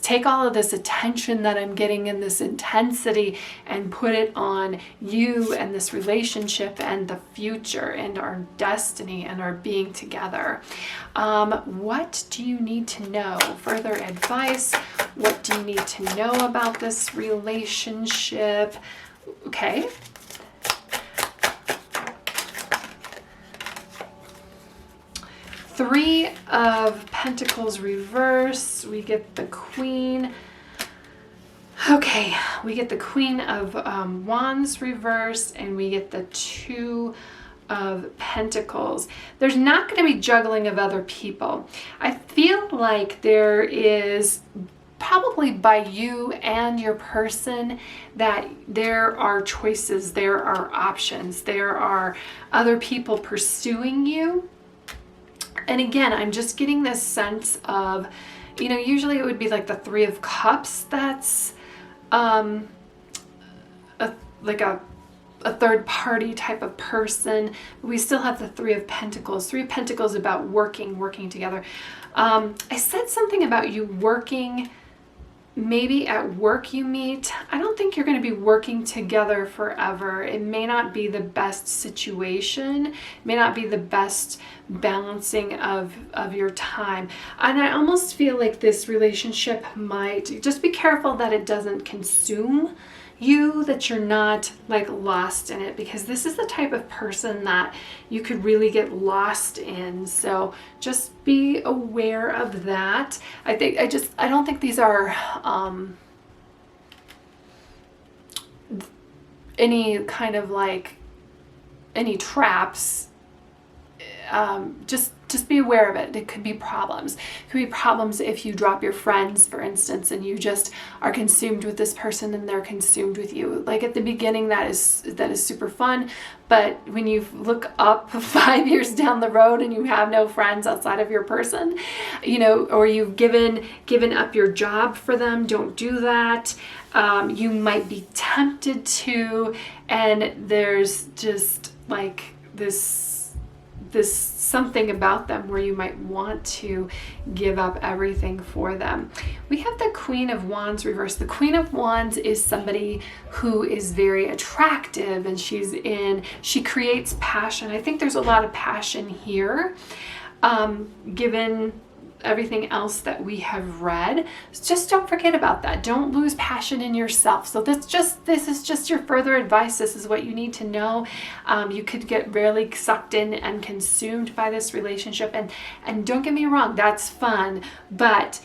[SPEAKER 1] take all of this attention that I'm getting in this intensity and put it on you and this relationship and the future and our destiny and our being together. What do you need to know? Further advice? What do you need to know about this relationship? Okay. Three of Pentacles reverse. We get the Queen. Okay, we get the Queen of Wands reversed, and we get the Two of Pentacles. There's not going to be juggling of other people. I feel like there is probably by you and your person that there are choices, there are options, there are other people pursuing you. And again, I'm just getting this sense of, you know, usually it would be like the Three of Cups that's a third party type of person. We still have the Three of Pentacles. Three of Pentacles about working together. I said something about you working, maybe at work you meet. I don't think you're going to be working together forever. It may not be the best situation. It may not be the best balancing of your time. And I almost feel like this relationship might, just be careful that it doesn't consume you, that you're not like lost in it, because this is the type of person that you could really get lost in. So just be aware of that. I don't think these are any kind of like any traps. Just be aware of it. It could be problems. It could be problems if you drop your friends, for instance, and you just are consumed with this person and they're consumed with you. Like at the beginning, that is super fun, but when you look up 5 years down the road and you have no friends outside of your person, you know, or you've given up your job for them, don't do that. You might be tempted to, and there's just like this something about them where you might want to give up everything for them. We have the Queen of Wands reversed. The Queen of Wands is somebody who is very attractive, and she creates passion. I think there's a lot of passion here, given everything else that we have read. Just don't forget about that. Don't lose passion in yourself. So this is just your further advice. This is what you need to know. You could get really sucked in and consumed by this relationship, and don't get me wrong, that's fun, but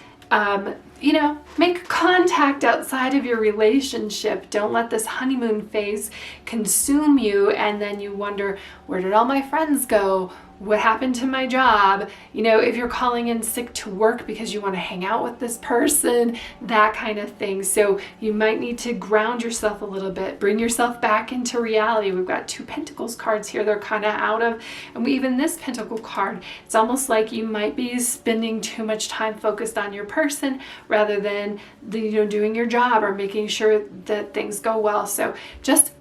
[SPEAKER 1] you know, make contact outside of your relationship. Don't let this honeymoon phase consume you, and then you wonder, where did all my friends go? what happened to my job? You know, if you're calling in sick to work because you want to hang out with this person, that kind of thing. So you might need to ground yourself a little bit, bring yourself back into reality. We've got 2 Pentacles cards here. They're kind of out of, and even this Pentacle card, it's almost like you might be spending too much time focused on your person rather than doing your job or making sure that things go well. So just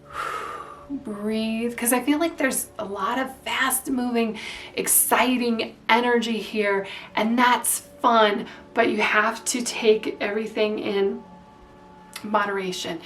[SPEAKER 1] breathe, because I feel like there's a lot of fast moving, exciting energy here, and that's fun, but you have to take everything in moderation.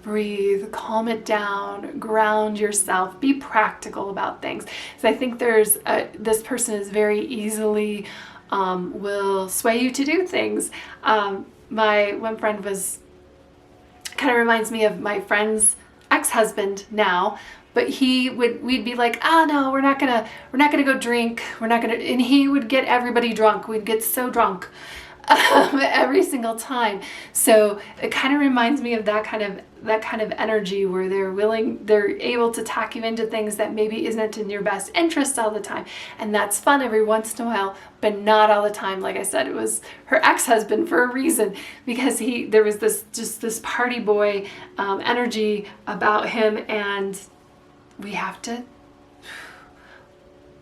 [SPEAKER 1] Breathe, calm it down, ground yourself, be practical about things. So I think this person is very easily will sway you to do things. My one friend kind of reminds me of my friend's ex-husband now, but we'd be like, oh no, we're not gonna go drink, and he would get everybody drunk. We'd get so drunk every single time. So it kind of reminds me of that kind of energy where they're able to talk you into things that maybe isn't in your best interest all the time. And that's fun every once in a while, but not all the time. Like I said, it was her ex-husband for a reason, because there was this party boy energy about him, and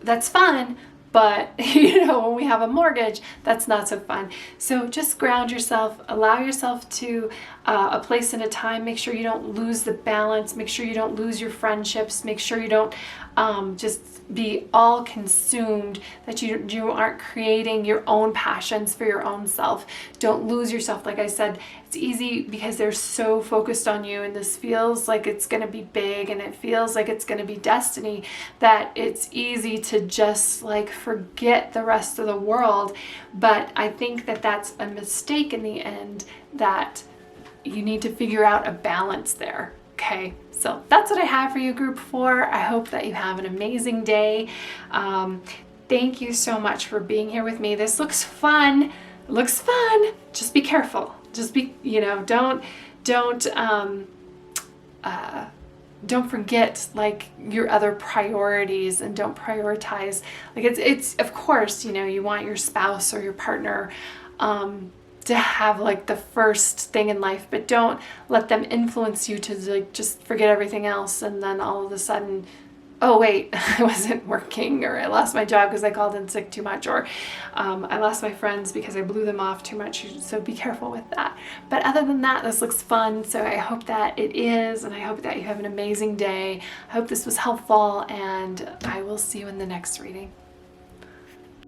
[SPEAKER 1] that's fun. But, when we have a mortgage, that's not so fun. So just ground yourself, allow yourself to a place and a time. Make sure you don't lose the balance. Make sure you don't lose your friendships. Make sure you don't just be all consumed, that you aren't creating your own passions for your own self. Don't lose yourself. Like I said, it's easy because they're so focused on you, and this feels like it's going to be big, and it feels like it's going to be destiny, that it's easy to just like forget the rest of the world. But I think that that's a mistake in the end, that you need to figure out a balance there. Okay, so that's what I have for you, group 4. I hope that you have an amazing day. Thank you so much for being here with me. This looks fun. It looks fun. Just be careful. Just be, don't forget like your other priorities, and don't prioritize. Like it's of course, you want your spouse or your partner to have like the first thing in life, but don't let them influence you to like just forget everything else, and then all of a sudden, oh wait, I wasn't working, or I lost my job because I called in sick too much, or I lost my friends because I blew them off too much. So be careful with that. But other than that, this looks fun, so I hope that it is, and I hope that you have an amazing day. I hope this was helpful, and I will see you in the next reading.